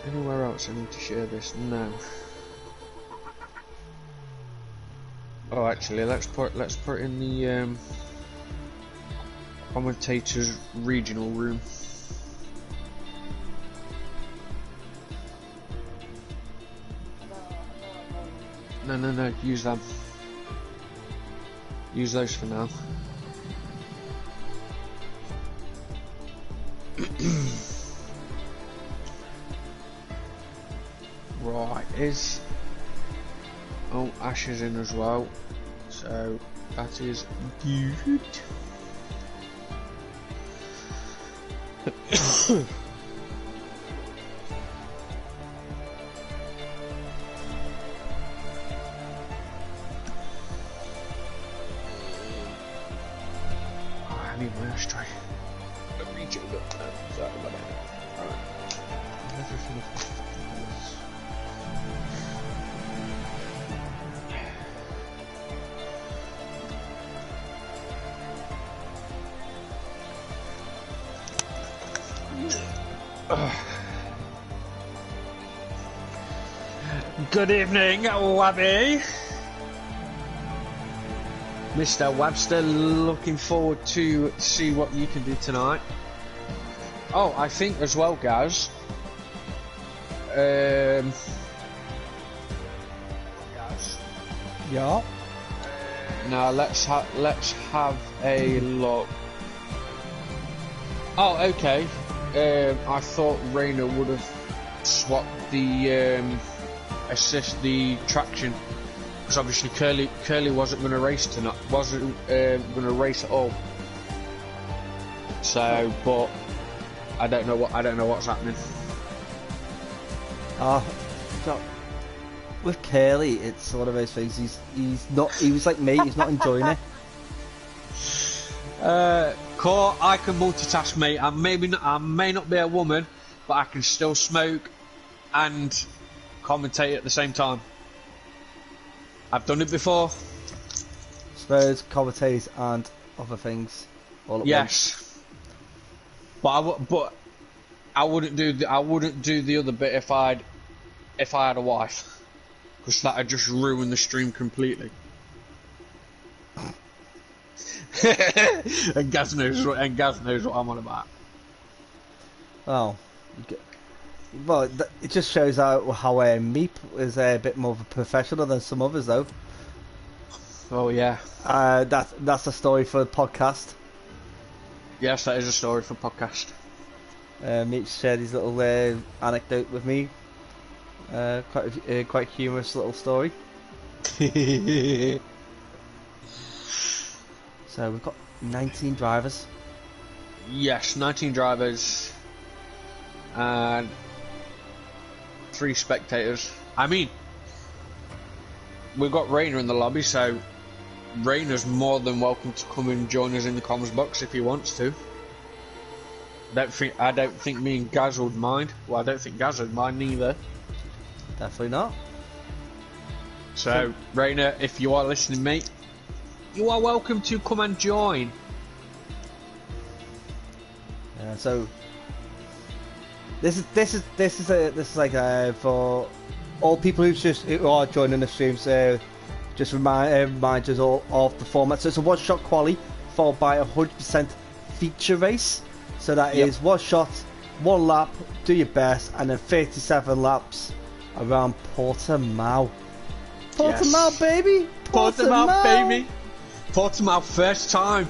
Anywhere else I need to share this? No. Oh, actually, let's put it in the commentators regional room. No, use them. Use those for now. Right, Ash is in as well, so that is good. I need my ashtray. Reach it up. Sorry about that. Alright. Good evening, Wabby. Mr. Webster, looking forward to see what you can do tonight. Oh, I think as well, guys. Yeah. Now let's have a look. Oh, okay. I thought Rayner would have swapped the the traction, because obviously Curly wasn't going to race tonight. Wasn't going to race at all. So, but I don't know what's happening. So with Curly, it's one of those things. He was like me. He's not enjoying it. Core, I can multitask, mate. I may not be a woman, but I can still smoke and commentate at the same time. I've done it before. Spurs, commentate, and other things all at once. But I wouldn't do the other bit if I had a wife, because that'd just ruin the stream completely. and Gaz knows what I'm on about. Well, it just shows how Meep is a bit more of a professional than some others, though. Oh yeah. That's a story for the podcast. Yes, that is a story for podcast. Meep shared his little anecdote with me. Quite humorous little story. So we've got 19 drivers. Yes, 19 drivers and 3 spectators. I mean, we've got Rayner in the lobby, so Rayner's more than welcome to come and join us in the comms box if he wants to. I don't think me and Gaz would mind. Well, I don't think Gaz would mind neither. Definitely not. So, Rayner, if you are listening, mate, you are welcome to come and join. Yeah, so this is like for all people who are joining the streams. Just remind us all of the format. So it's a one-shot quali followed by 100% feature race. So that is one shot, one lap, do your best, and then 37 laps around Portimao. Portimao, yes. Baby! Portimao, baby! Portimao, first time.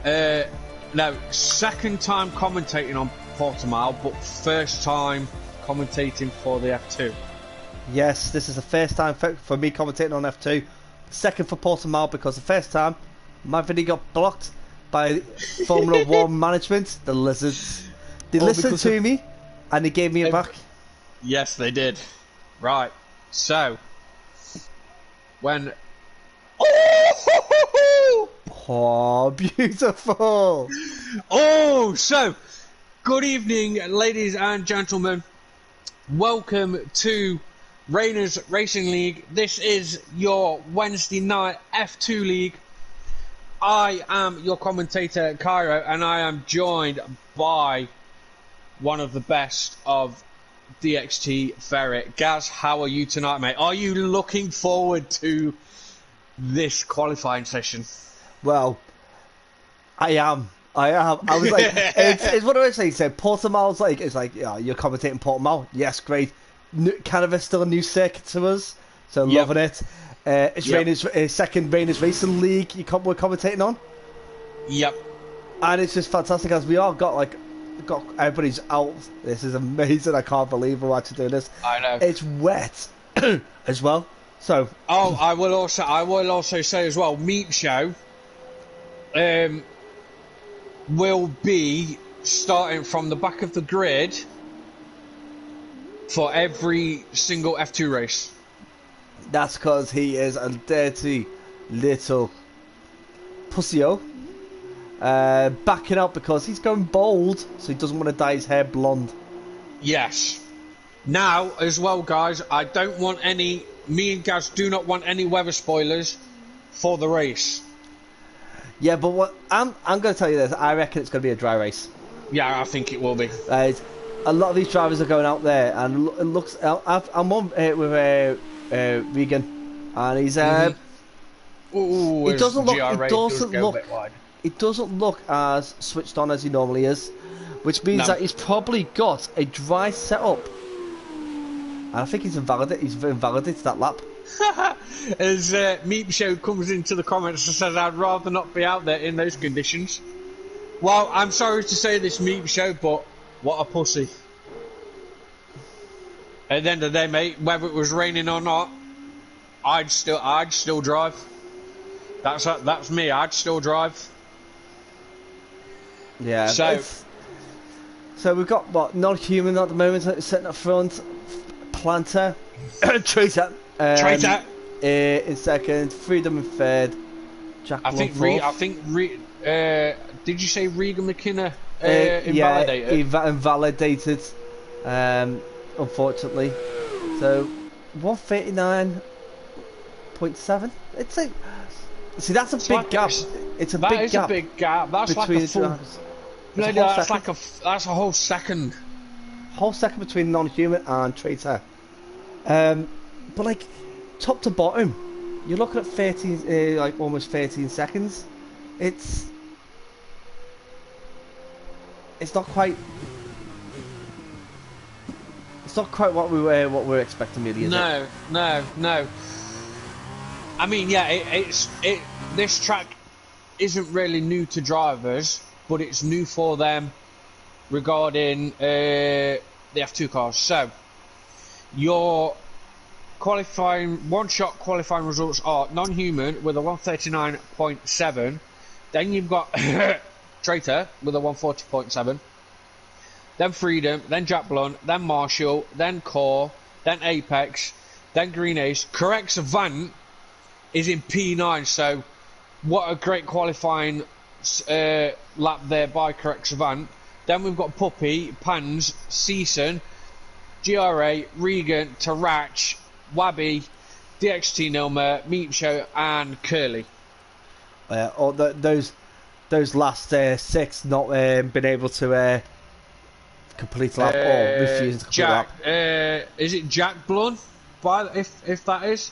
No, second time commentating on Portimao, but first time commentating for the F2. Yes, this is the first time for me commentating on F2. Second for Portimao, because the first time my video got blocked by Formula 1 management, the lizards. They listened to me and they gave me it back. Yes, they did. Right, so when... Oh, beautiful! Oh, so good evening, ladies and gentlemen. Welcome to Rayner's Racing League. This is your Wednesday night F2 league. I am your commentator, Cairo, and I am joined by one of the best of DXT Ferret. Gaz, how are you tonight, mate? Are you looking forward to this qualifying session? Well, I am. I was like, it's what do I say? He said Portimao's like, it's like, yeah, you're commentating Portimao. Yes, great. Canada's still a new circuit to us, so loving it. It's Rainer's second Rainer's Racing League. We're commentating on. Yep. And it's just fantastic as we all got everybody's out. This is amazing. I can't believe we're actually doing this. I know. It's wet as well. So. Oh, I will also say as well, Meat Show. Will be starting from the back of the grid for every single F2 race. That's because he is a dirty little pussyo. Backing up because he's going bald, so he doesn't want to dye his hair blonde. Yes. Now, as well, guys, I don't want me and Gaz do not want any weather spoilers for the race. Yeah, but what I'm going to tell you this. I reckon it's going to be a dry race. Yeah, I think it will be. A lot of these drivers are going out there, and it looks. I'm on with Regan, and he's. Ooh, it doesn't look. It doesn't look. It doesn't look as switched on as he normally is, which means that he's probably got a dry setup, and I think he's invalidated that lap. As Meat Show comes into the comments and says, I'd rather not be out there in those conditions. Well, I'm sorry to say this, Meat Show, but what a pussy. At the end of the day, mate, whether it was raining or not, I'd still drive. That's me. I'd still drive. Yeah. So we've got what non-human at the moment sitting up front. Planter, Traitor. Traitor in second, Freedom in third. Jack. Did you say Regan McKenna invalidated? Yeah, invalidated. Unfortunately, so 139.7. It's a that's a big gap. It's a big gap. A big gap. That's like a full. That's a whole second. Whole second between non-human and Traitor. But like top to bottom, you're looking at 13, like almost 13 seconds. It's not quite. It's not quite what we're expecting, really. Is it? No. I mean, yeah, this track isn't really new to drivers, but it's new for them regarding the F2 cars. So your qualifying one-shot qualifying results are non-human with a 139.7. Then you've got Traitor with a 140.7. Then Freedom, then Jack Blunt, then Marshall, then Core, then Apex, then Green Ace. Correct Savant is in P9, so what a great qualifying lap there by Correct Savant. Then we've got Puppy, Pans, Season, GRA, Regan, Tarach, Wabby, DXT Nilmer, Meat Show, and Curly. Those last 6 not been able to complete lap or refusing to complete lap. Is it Jack Blunt? If that is,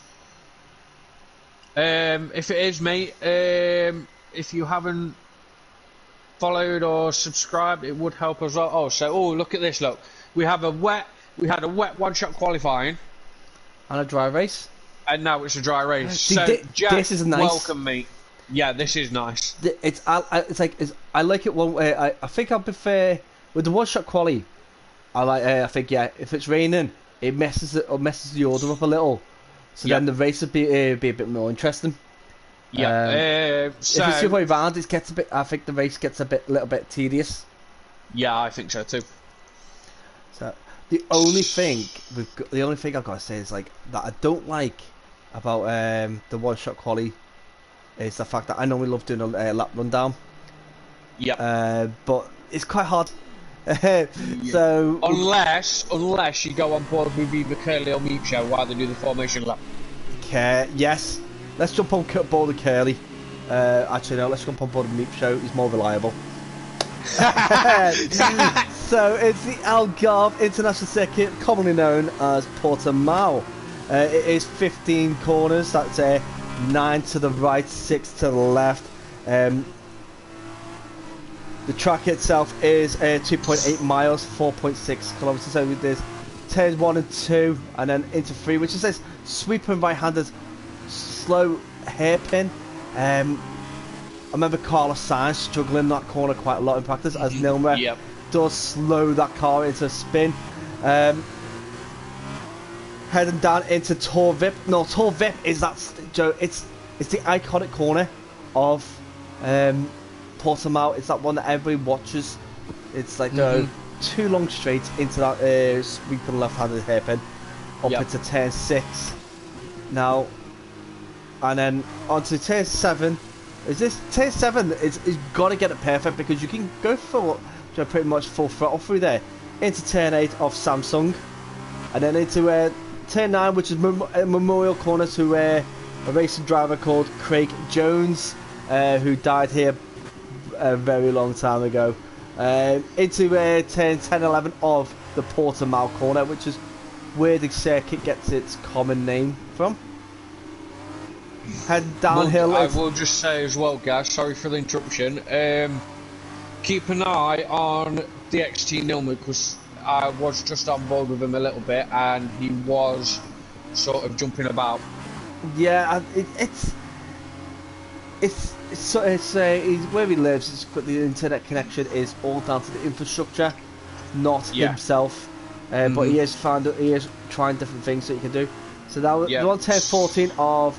if it is, mate, if you haven't followed or subscribed, it would help us out. Look at this. Look, we had a wet one-shot qualifying and a dry race, and now it's a dry race. See, so Jack, this is nice. Welcome, mate. Yeah, this is nice. I like it one way. I think I prefer with the one-shot quali. I think if it's raining, it messes the order up a little. So then the race would be a bit more interesting. Yeah. If it's the other way around, I think the race gets a little bit tedious. Yeah, I think so too. So the only thing I've got to say is like that I don't like about the one-shot quali is the fact that I normally love doing a lap rundown. Yeah. But it's quite hard. So unless you go on board with either Curly or Meat Show while they do the formation lap. Yes. Let's jump on board with Curly. Actually, no. Let's jump on board with Meat Show. He's more reliable. So it's the Algarve International Circuit, commonly known as Portimao. It is 15 corners. That's 9 to the right, 6 to the left. The track itself is 2.8 miles, 4.6 kilometers. So there's turns 1 and 2, and then into 3, which is this sweeping right-handed slow hairpin. I remember Carlos Sainz struggling that corner quite a lot in practice, as Nilmer does slow that car into a spin. Heading down into Tor Vip. No, Tor Vip is that, Joe. It's the iconic corner of Portimao. It's that one that everybody watches. It's like 2 long straights into that sweeping left-handed hairpin up into turn 6. Now, and then onto turn 7. Is this turn 7? It's got to get it perfect, because you can go for pretty much full throttle through there into turn 8 of Samsung, and then into turn 9, which is a memorial corner to a racing driver called Craig Jones, who died here a very long time ago. Into turn 10, 11 of the Portimao corner, which is where the circuit gets its common name from. Head downhill. I will just say as well, guys, sorry for the interruption. Keep an eye on DXT Nilmer, because I was just on board with him a little bit, and he was sort of jumping about. Yeah, it's where he lives. The internet connection is all down to the infrastructure, not himself. But he is trying different things that he can do. So now we're on turn 14 of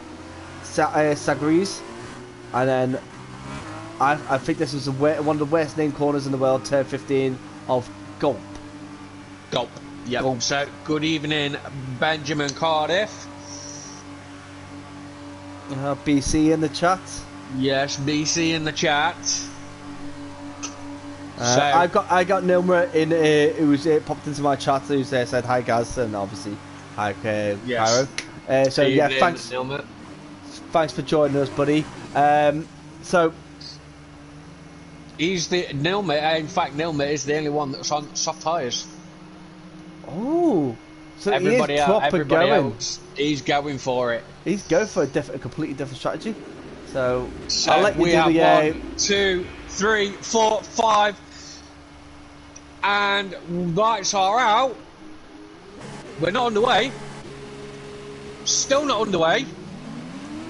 Sagres, and then I think this is one of the worst named corners in the world. Turn 15 of Gulp. Yep. Gulp. So good evening, Benjamin Cardiff. BC in the chat. Yes, BC in the chat. I got Nilmer in. Who was popped into my chat. Who said hi, Gaz, and obviously hi, Cairo. So yeah, thanks. Nilmer. Thanks for joining us, buddy. So he's the Nilmer. In fact, Nilmer is the only one that's on soft tyres. Oh, so everybody everybody else, he's going for it. He's going for a completely different strategy. So I'll let you we do have the 1, 2, 3, 4, 5, and lights are out. We're not underway. Still not underway.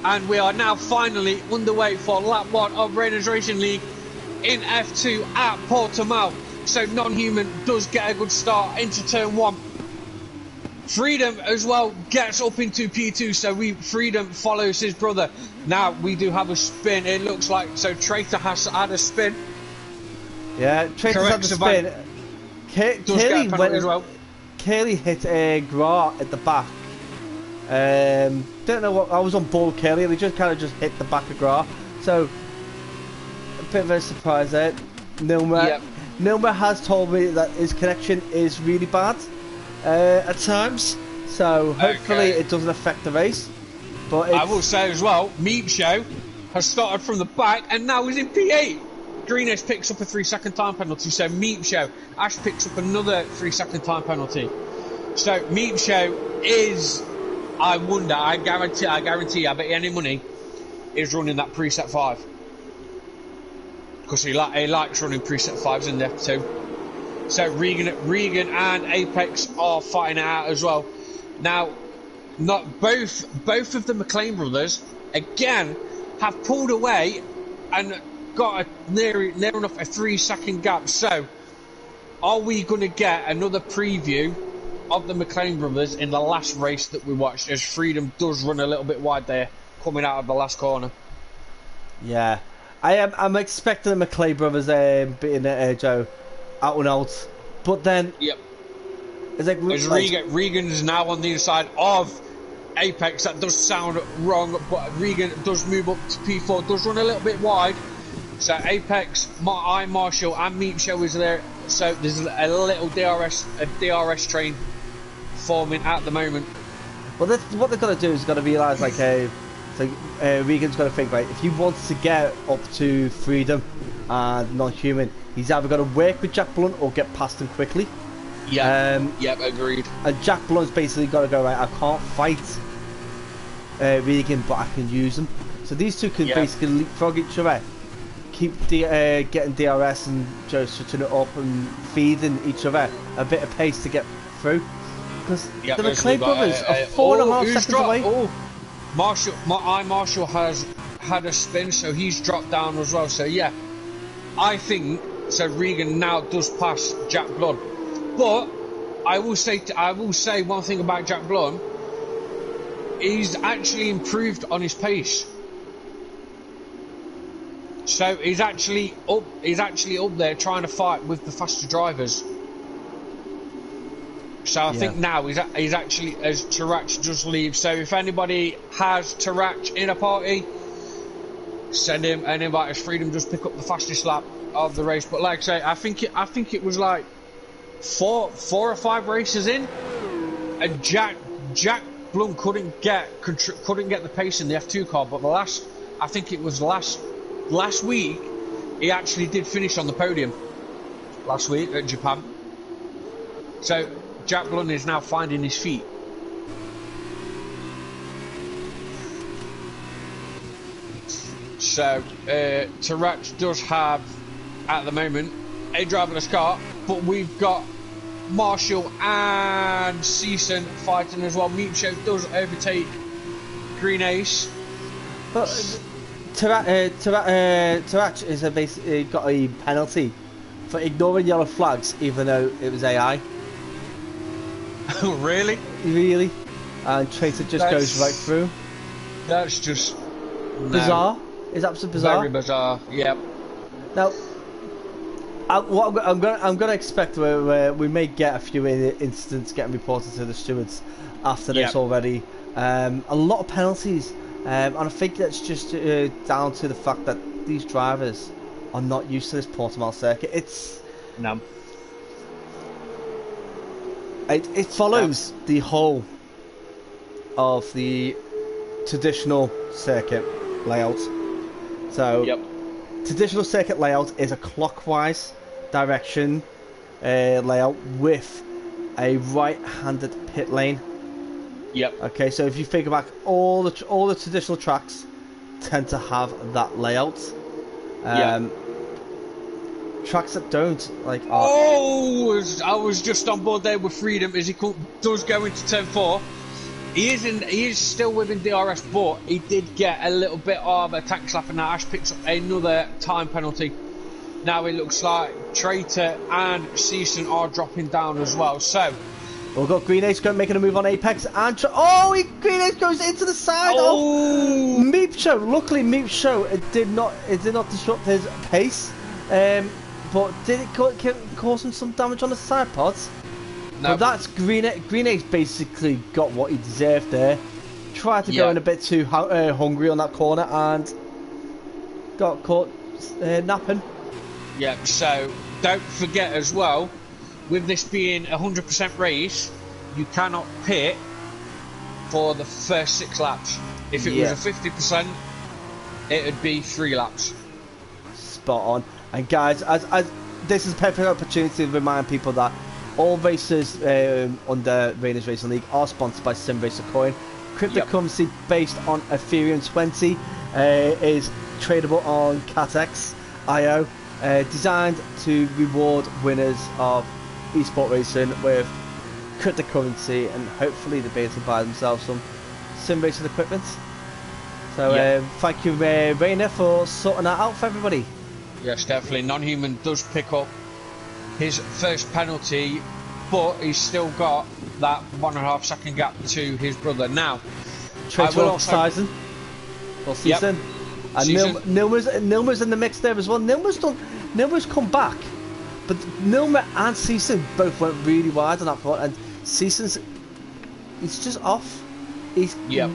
And we are now finally underway for lap 1 of Raiders Racing League in F2 at Portimao. So non-human does get a good start into turn 1. Freedom as well gets up into P2, so Freedom follows his brother. Now we do have a spin, it looks like, so Traitor has had a spin. Yeah, Traitor's had a spin. Cayley hit a Gra at the back. Don't know what, I was on board with Cayley, and he just hit the back of Gra. So a bit of a surprise there. Nilmer has told me that his connection is really bad at times, so hopefully it doesn't affect the race. But I will say as well, Meep Show has started from the back and now is in P8. Greenhouse picks up a 3-second time penalty, so Meep Show. Ash picks up another 3-second time penalty. So Meep Show is, I guarantee, I bet you any money, is running that preset 5. Because he likes running preset 5s in the F2. So Regan and Apex are fighting it out as well. Now, not both of the McLean brothers again have pulled away and got near enough a 3-second gap. So, are we going to get another preview of the McLean brothers in the last race that we watched? As Freedom does run a little bit wide there, coming out of the last corner. Yeah, I'm expecting the McLean brothers beating Joe out and out, but then it's like Regan's now on the inside of Apex. That does sound wrong, but Regan does move up to P4, does run a little bit wide. So Apex, Marshall and Meep Show is there. So there's a little DRS train forming at the moment. Well, what they've got to do is got to realise Regan's got to think, right, if you want to get up to Freedom and non-human. He's either got to work with Jack Blunt or get past him quickly. Yeah. Yep, agreed. And Jack Blunt's basically got to go, right, I can't fight Regan, but I can use him. So these two can basically leapfrog each other, keep getting DRS and just switching it up and feeding each other a bit of pace to get through. Because the McLean brothers are 4.5 seconds away. Oh, Marshall has had a spin, so he's dropped down as well. So yeah, I think so. Regan now does pass Jack Blunt, but I will say one thing about Jack Blunt. He's actually improved on his pace. So he's actually up there trying to fight with the faster drivers. So I think now he's actually, as Tarach just leaves. So if anybody has Tarach in a party, send him an invite as Freedom. Just pick up the fastest lap of the race. But like I say, I think it was like four or five races in, and Jack Blunt couldn't get the pace in the F2 car. But I think it was last week, he actually did finish on the podium last week at Japan. So Jack Blunt is now finding his feet. So Tarach does have at the moment a driverless car, but we've got Marshall and Season fighting as well. Meepshow does overtake Green Ace, but Tarach is basically got a penalty for ignoring yellow flags, even though it was AI. Really? Really? And Tracer just goes right through. That's just bizarre. It's absolutely bizarre. Very bizarre. Yep. Now, I'm gonna expect where we may get a few incidents getting reported to the stewards after this already. A lot of penalties. And I think that's just down to the fact that these drivers are not used to this Portimao circuit. It follows the whole of the traditional circuit layout. So, traditional circuit layout is a clockwise direction layout with a right-handed pit lane. Yep. Okay, so if you think about all the traditional tracks tend to have that layout. Tracks that don't like. I was just on board there with Freedom as he does go into turn 4. He is still within DRS, but he did get a little bit of a tank slap, and now Ash picks up another time penalty. Now it looks like Traitor and Season are dropping down as well. So. We've got Green Ace making a move on Apex, and Green Ace goes into the side of Meep Show. Luckily, Meep Show did not disrupt his pace, but did it cause him some damage on the side pods? No. But that's Green Ace basically got what he deserved there. Tried to go in a bit too hungry on that corner and got caught napping. Yeah. So don't forget as well. With this being a 100% race, you cannot pit for the first 6 laps. If it was a 50%, it would be 3 laps. Spot on. And guys, as this is a perfect opportunity to remind people that all races under Raiders Racing League are sponsored by SimRacer Coin. Cryptocurrency based on Ethereum 20 is tradable on CatX.io, designed to reward winners of esport racing with cryptocurrency, and hopefully they'll be able to buy themselves some sim racing equipment. So thank you Rainer for sorting that out for everybody. Yes, definitely. Non-human does pick up his first penalty, but he's still got that 1.5 second gap to his brother. Now Traitor or Season. And Nilmer's in the mix there as well. Nilmer's come back. But Nilmer and Season both went really wide on that front, and Season's he's just off. He's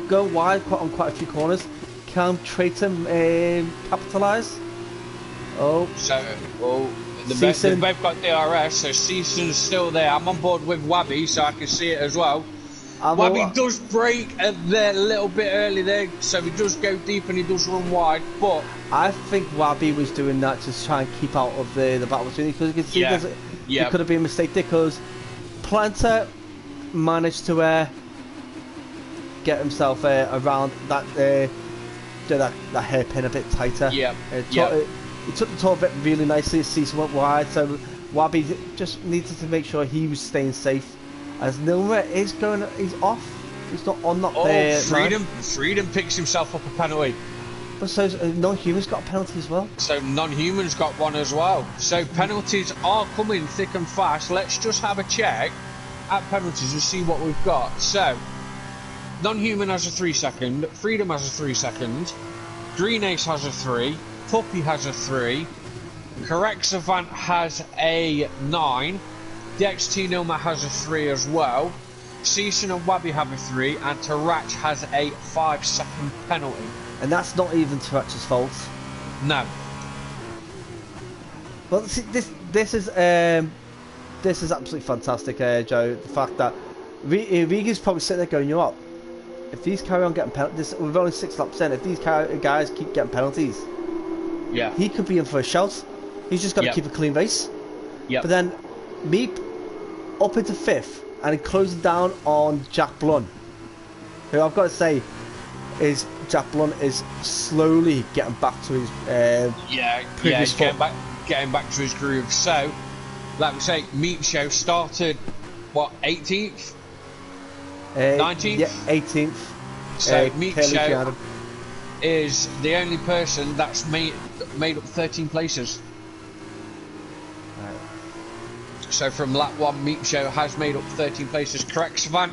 going wide on quite a few corners. Can Traitor capitalise? They've both got DRS, so Season's still there. I'm on board with Wabby, so I can see it as well. Wabby does break there a little bit early there, so he does go deep and he does run wide, but I think Wabby was doing that to try and keep out of the battle between, because you can see there could have been a mistake there, because Planter managed to get himself around that hairpin a bit tighter. Yeah. He took the top of it really nicely. Season went wide, so Wabby just needed to make sure he was staying safe. As Nilma is he's off. He's not on that there. Freedom picks himself up a penalty. But so non-humans got a penalty as well. So non-humans got one as well. So penalties are coming thick and fast. Let's just have a check at penalties and see what we've got. So non-human has a 3 second. Freedom has a 3 second. Green Ace has a 3. Puppy has a 3. Correct Savant has a 9. DXT Nilma has a 3 as well. Season and Wabby have a 3, and Tarach has a 5 second penalty. And that's not even Tarach's fault. No. Well, see, this is absolutely fantastic, Joe. The fact that Regan's probably sitting there going, you know what? If these carry on getting penalties, we've only 6 laps in. If these guys keep getting penalties, yeah, he could be in for a shout. He's just got to keep a clean race. Yeah. But then Meep up into 5th and closing down on Jack Blunt, who I've got to say is Jack Blunt is slowly getting back to his previous getting back to his groove. So, like we say, Meep Show started what, 18th, 19th, yeah, 18th. So Meep Show is the only person that's made up 13 places. So from lap 1, Meep Show has made up 13 places. Correct Savant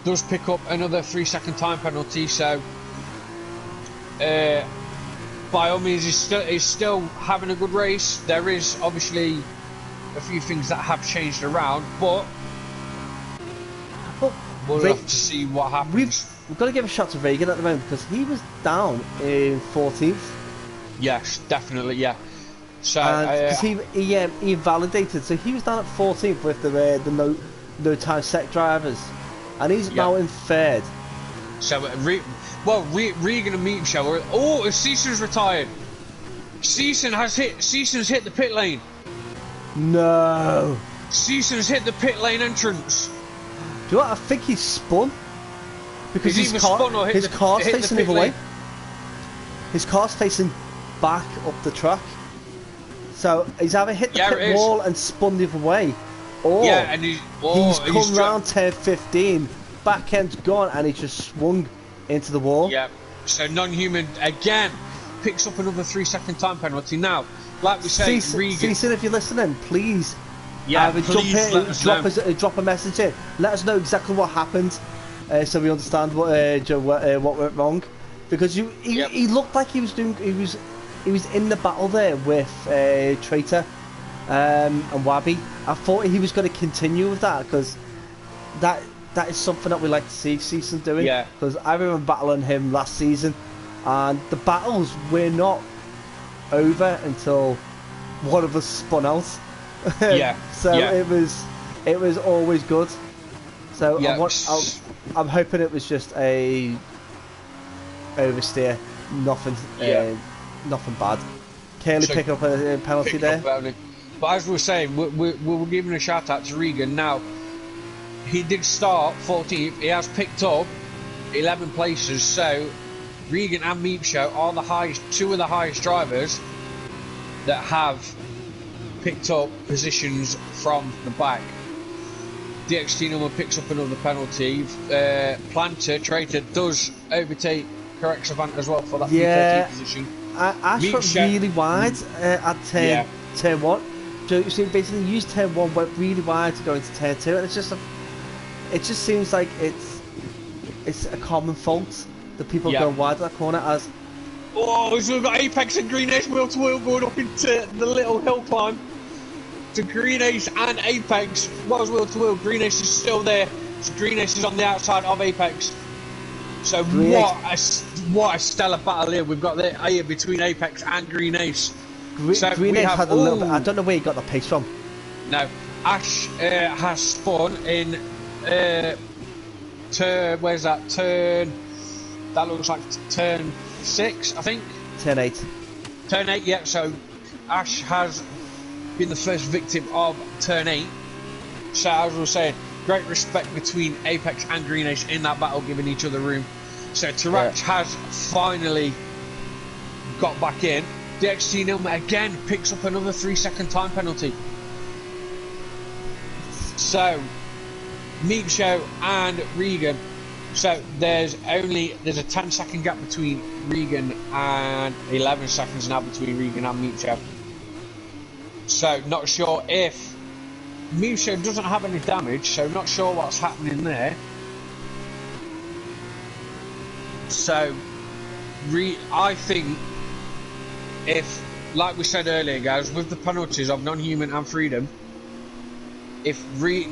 does pick up another 3 second time penalty, so by all means he's still having a good race. There is obviously a few things that have changed around, but we'll have to see what happens. We've got to give a shot to Regan at the moment, because he was down in 14th. Yes, definitely, yeah. So because he invalidated, so he was down at 14th with the no time set drivers, and he's now in 3rd. So Regan and Meep Show are, Season's retired. Season's hit the pit lane. No. Season's hit the pit lane entrance. Do you know what? I think he's spun, because his car's facing the other way. His car's facing back up the track. So he's either hit the pit wall and spun the other way, or he's come round 10-15, back end's gone, and he just swung into the wall. Yeah. So non-human again picks up another 3 second time penalty. Now, like we say, Regan, if you're listening, please, please drop a message in. Let us know exactly what happened, so we understand what went wrong. Because he looked like he was in the battle there with Traitor and Wabby. I thought he was going to continue with that, because that is something that we like to see Season doing. Yeah. Because I remember battling him last season, and the battles were not over until one of us spun out. Yeah. So it was always good. So I'm hoping it was just a oversteer, nothing bad. Clearly pick up a penalty there. But as we were saying, we're giving a shout out to Regan. Now, he did start 14th. He has picked up 11 places. So Regan and Meep Show are two of the highest drivers that have picked up positions from the back. DXT number picks up another penalty. Planter, Traitor does overtake Correct Savant as well for that 13th position. Ash went really wide at turn 1. So basically used turn 1, went really wide to go into turn 2, and it just seems like it's a common fault that people go wide at that corner as. Oh, so we've got Apex and Green Ace wheel to wheel going up into the little hill climb. To Green Ace and Apex, was wheel to wheel. Green Ace is still there. So Green Ace is on the outside of Apex. So what a stellar battle here we've got there here between Apex and Green Ace. Green Ace had a little bit. I don't know where he got the pace from. No, Ash has spun in turn. Where's that turn? That looks like turn 6, I think. Turn 8. Turn 8, yeah. So Ash has been the first victim of turn 8. So as we were saying, great respect between Apex and Green Ace in that battle, giving each other room. So Tarach has finally got back in. The XT Nilma again picks up another 3-second time penalty. So Meep Show and Regan. So there's a 10-second gap between Regan and 11 seconds now between Regan and Meep Show. So not sure if Meep Show doesn't have any damage, so not sure what's happening there. So I think if, like we said earlier, guys, with the penalties of non-human and freedom, if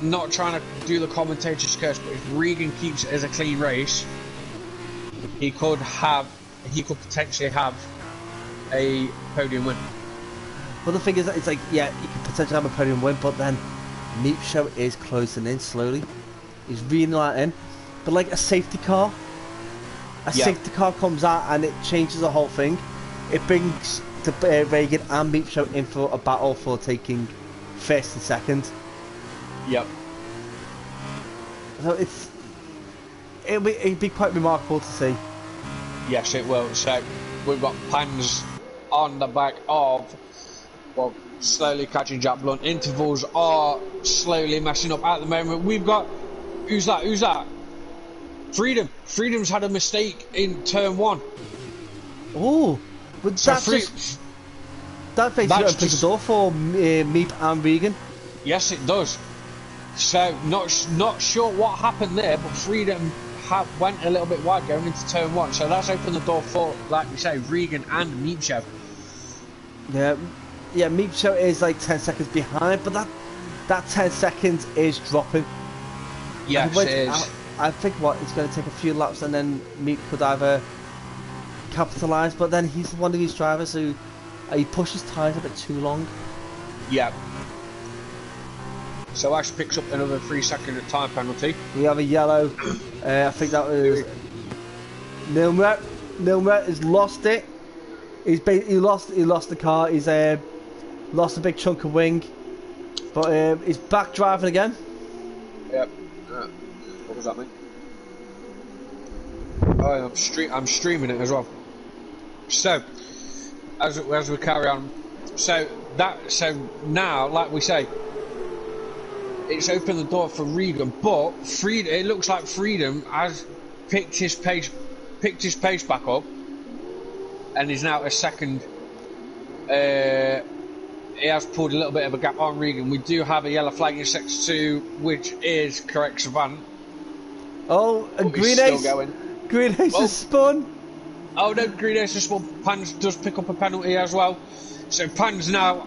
not trying to do the commentator's curse, but if Regan keeps it as a clean race, he could potentially have a podium win. Well, the thing is, it's like, yeah, he could potentially have a podium win, but then Meep Show is closing in slowly. He's reeling that in. But like a safety car, safety car comes out and it changes the whole thing. It brings Regan and Meep Show in for a battle for taking first and second. Yep. So it'd be quite remarkable to see. Yes, it will. So we've got Pans on the back of, well, slowly catching Jack Blunt. Intervals are slowly messing up at the moment. We've got, who's that? Freedom. Freedom's had a mistake in turn 1. Oh, but so that basically opens the door for Meep and Regan. Yes, it does. So not sure what happened there, but Freedom went a little bit wide going into turn 1. So that's opened the door for, like we say, Regan and Meep Show. Yeah, Meep Show is like 10 seconds behind, but that 10 seconds is dropping. Yes, it is. I think it's going to take a few laps, and then Meep could either capitalise, but then he's one of these drivers who he pushes tyres a bit too long. Yeah. So Ash picks up another 3-second time penalty. We have a yellow. I think that was Nilma. Nilma has lost it. He lost the car. He's lost a big chunk of wing, but he's back driving again. Yep. What does that mean? Oh, I'm streaming it as well. So as we carry on, so now, like we say, it's opened the door for Regan, but it looks like Freedom has picked his pace back up, and is now a second. He has pulled a little bit of a gap on Regan. We do have a yellow flag in sector 2, which is correct Savant. Oh, and Green Ace. Green Ace has spun. Oh no, Green Ace has spun. Pans does pick up a penalty as well. So Pans now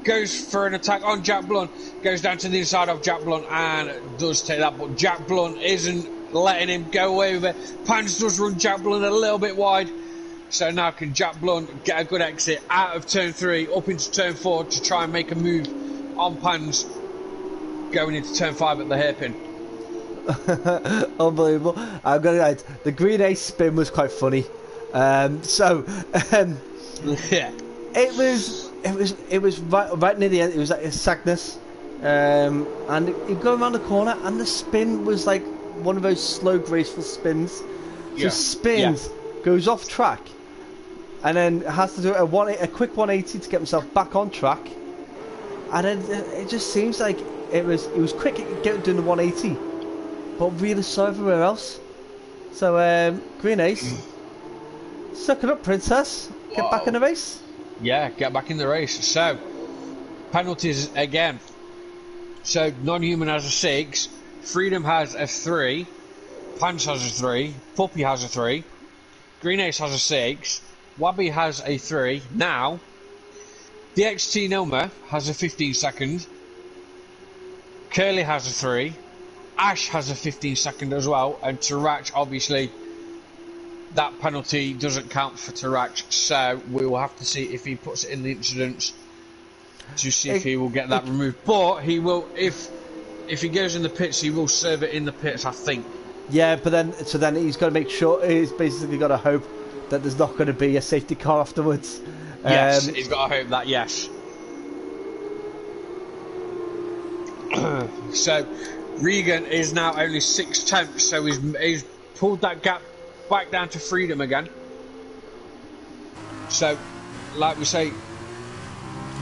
goes for an attack on Jack Blunt, goes down to the inside of Jack Blunt and does take that, but Jack Blunt isn't letting him go away with it. Pans does run Jack Blunt a little bit wide, so now can Jack Blunt get a good exit out of turn 3 up into turn 4 to try and make a move on Pans going into turn 5 at the hairpin. Unbelievable. I'm gonna write, the Green Ace spin was quite funny. Yeah. It was right near the end. It was like a Sagnus, and you go around the corner, and the spin was like one of those slow, graceful spins. So spins, goes off track, and then has to do a quick 180 to get himself back on track. And then it just seems like it was quick at doing the 180, but really slow everywhere else. So Green Ace, suck it up, princess. Get back in the race. Yeah, get back in the race. So, penalties again. So, non-human has a 6, Freedom has a 3, Pants has a 3, Puppy has a 3, Green Ace has a 6, Wabby has a 3. Now, DXT Nilma has a 15 second, Curly has a 3, Ash has a 15 second as well, and Tarach, obviously, that penalty doesn't count for Tarach, so we will have to see if he puts it in the incidents to see if he will get that removed. But he will, if if he goes in the pits, he will serve it in the pits, I think. Yeah, but then he's got to make sure, he's basically got to hope that there's not going to be a safety car afterwards. Yes, he's got to hope that, yes. So, Regan is now only 6/10, so he's pulled that gap back down to Freedom again. So, like we say,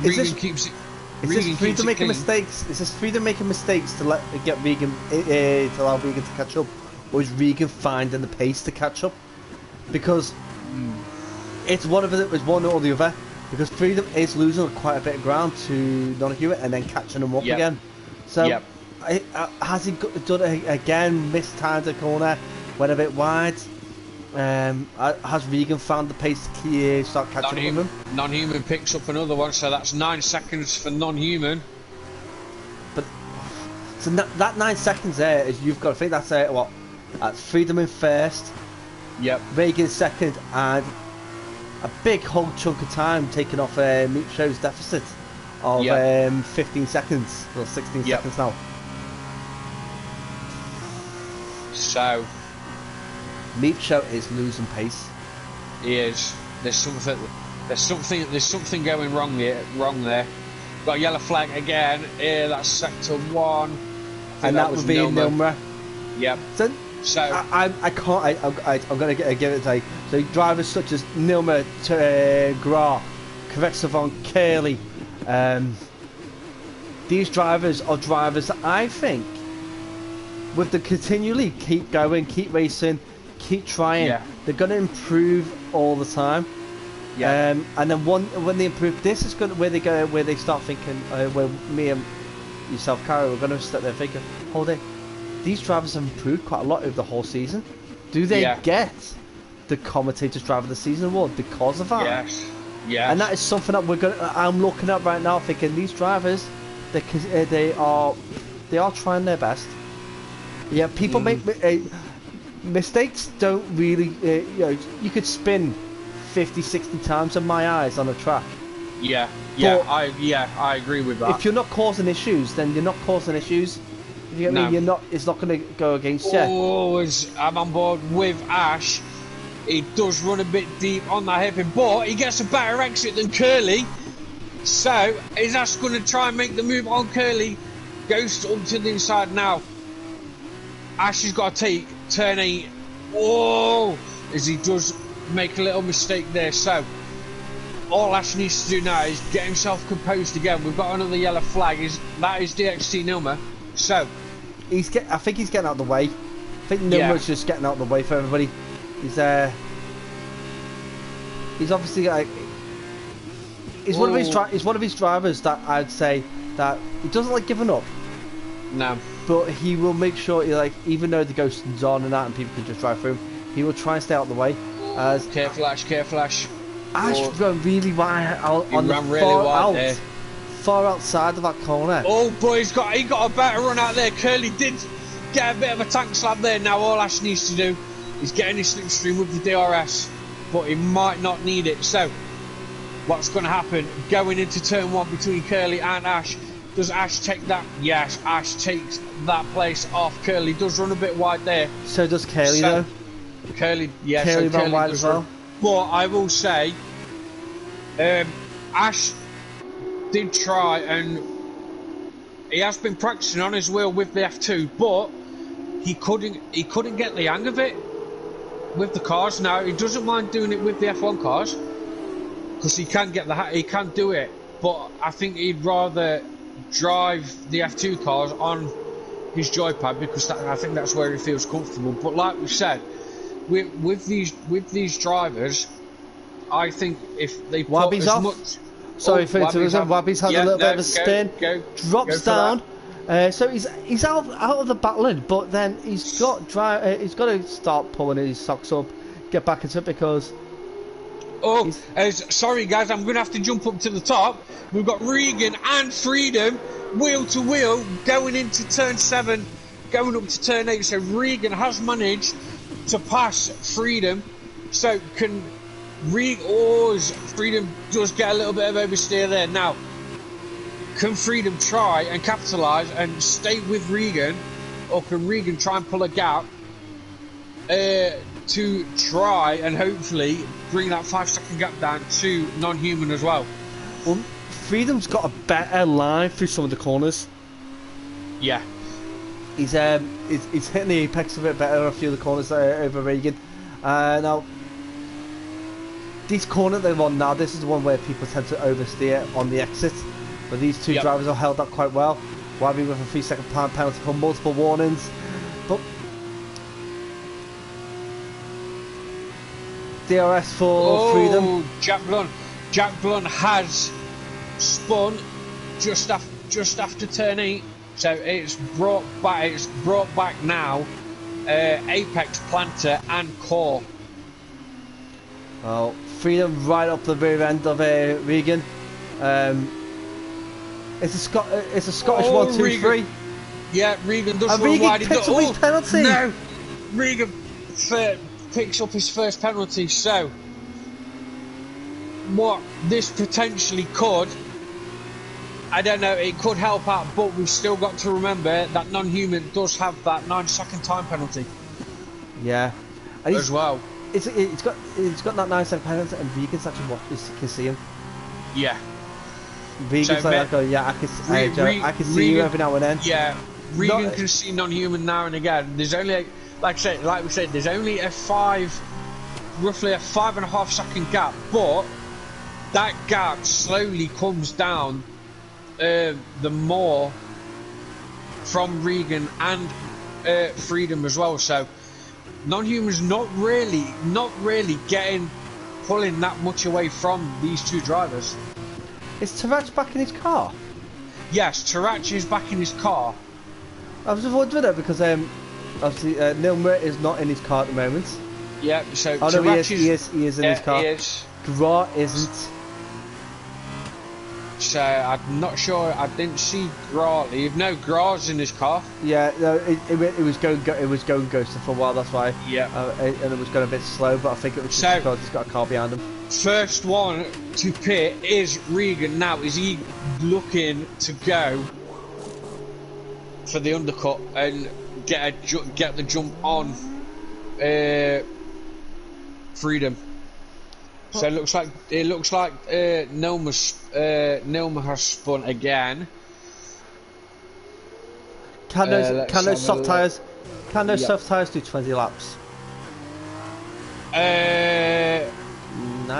Regan keeps it. Is this Freedom making mistakes? Is this Freedom making mistakes to get Regan to allow Regan to catch up, or is Regan finding the pace to catch up? Because it's one of it was one or the other. Because Freedom is losing quite a bit of ground to Non-Hewitt and then catching him up again. So has he done it again? Mistimed the corner, went a bit wide. Has Regan found the pace to start catching up with him? Non-Human picks up another one, so that's 9 seconds for Non-Human. But so that 9 seconds there is, you've got to think that's what? That's Freedom in first. Yep. Regan second, and a big whole chunk of time taken off Meat Show's deficit of 15 seconds or 16 seconds now. So Meat Show is losing pace. He is. There's something going wrong there. Got a yellow flag again. Here, that's sector 1. And that would be Nilma. Yep. So I can't. I'm gonna give it a. So drivers such as Nilma, Gra, Kravetsovon, Curly. These drivers are drivers that I think, with the continually keep going, keep racing, keep trying, they're going to improve all the time. Yeah. And then when they improve, this is where they start thinking. Where me and yourself, Carol, we're going to sit there thinking, hold it. These drivers have improved quite a lot over the whole season. Do they get the Commentators Driver of the Season award because of that? Yes. Yeah. And that is something that I'm looking at right now, thinking these drivers, they are trying their best. Yeah, people make mistakes. Don't really, you could spin 50, 60 times in my eyes on a track. Yeah. I agree with that. If you're not causing issues, then you're not causing issues. If you get me, you're not. It's not going to go against you. I'm on board with Ash. He does run a bit deep on that hairpin, but he gets a better exit than Curly. So is Ash going to try and make the move on Curly? Goes up to the inside now. Ash has got to take turn 8. Oh, as he does make a little mistake there. So all Ash needs to do now is get himself composed again. We've got another yellow flag. That is DXT Nilma. So I think he's getting out of the way. I think Nilma's just getting out of the way for everybody. He's obviously like he's one of his drivers that I'd say that he doesn't like giving up. No. But he will make sure even though the ghost is on and that and people can just drive through him, he will try and stay out of the way. Careful Ash. Ash ran really wide on the far outside of that corner. Oh boy, he got a better run out there. Curly did get a bit of a tank slap there. Now all Ash needs to do is get in his slipstream with the DRS, but he might not need it. So what's going to happen going into turn 1 between Curly and Ash? Does Ash take that? Yes, Ash takes that place off. Curly does run a bit wide there. So does Curly though. Curly ran wide as well. But I will say, Ash did try, and he has been practicing on his wheel with the F2, but he couldn't get the hang of it with the cars. Now he doesn't mind doing it with the F1 cars because he can do it, but I think he'd rather drive the F2 cars on his joypad because I think that's where he feels comfortable. But like we said, with these drivers, I think if they put Wabby's off. Sorry for interrupting. Wabby's had a little bit of a spin. Drops down. So he's out of the battling, but then he's got to start pulling his socks up, get back into it because. Sorry guys, I'm going to have to jump up to the top. We've got Regan and Freedom wheel to wheel going into turn 7, going up to turn 8. So Regan has managed to pass Freedom. So Freedom does get a little bit of oversteer there. Now can Freedom try and capitalise and stay with Regan, or can Regan try and pull a gap to try and hopefully bring that 5-second gap down to non-human as well? Well, Freedom's got a better line through some of the corners. Yeah. He's hitting the apex a bit better on a few of the corners over Regan. Now, this corner they're on now, this is the one where people tend to oversteer on the exit. But these two drivers have held up quite well. Wybie with a 3-second penalty for multiple warnings. But DRS for Freedom. Jack Blunt has spun just after turn 8, so it's brought back now. Apex, planter, and core. Well, Freedom right up the rear end of Regan. It's a Scottish 1, 2, 3. Yeah, Regan does. And Regan picks up his penalty. No, Regan picks up his first penalty. So, what this potentially could, I don't know. It could help out, but we've still got to remember that non-human does have that 9-second time penalty. Yeah, and as well. It's got that 9-second penalty, and Regan's actually can see him. Yeah. Regan's so, like, yeah, I can see you every now and then. Yeah, Regan can see non-human now and again. There's only, like we said, there's only roughly a 5.5 second gap, but that gap slowly comes down the more from Regan and Freedom as well. So non-human's not really pulling that much away from these two drivers. Is Tarach back in his car? Yes, Tarach is back in his car. I was just wondering that because obviously Nilmer is not in his car at the moment. Yeah, so no, he is in his car. He is. Gra isn't. So I'm not sure. I didn't see Gra leave. No, Gra's in his car. Yeah, no, it was going ghosted for a while. That's why. Yeah. And it was going a bit slow, but I think it was just because he's got a car behind him. First one to pit is Regan now. Is he looking to go for the undercut and get the jump on Freedom? So it looks like Nilma has spun again. Can those soft tires do 20 laps? No,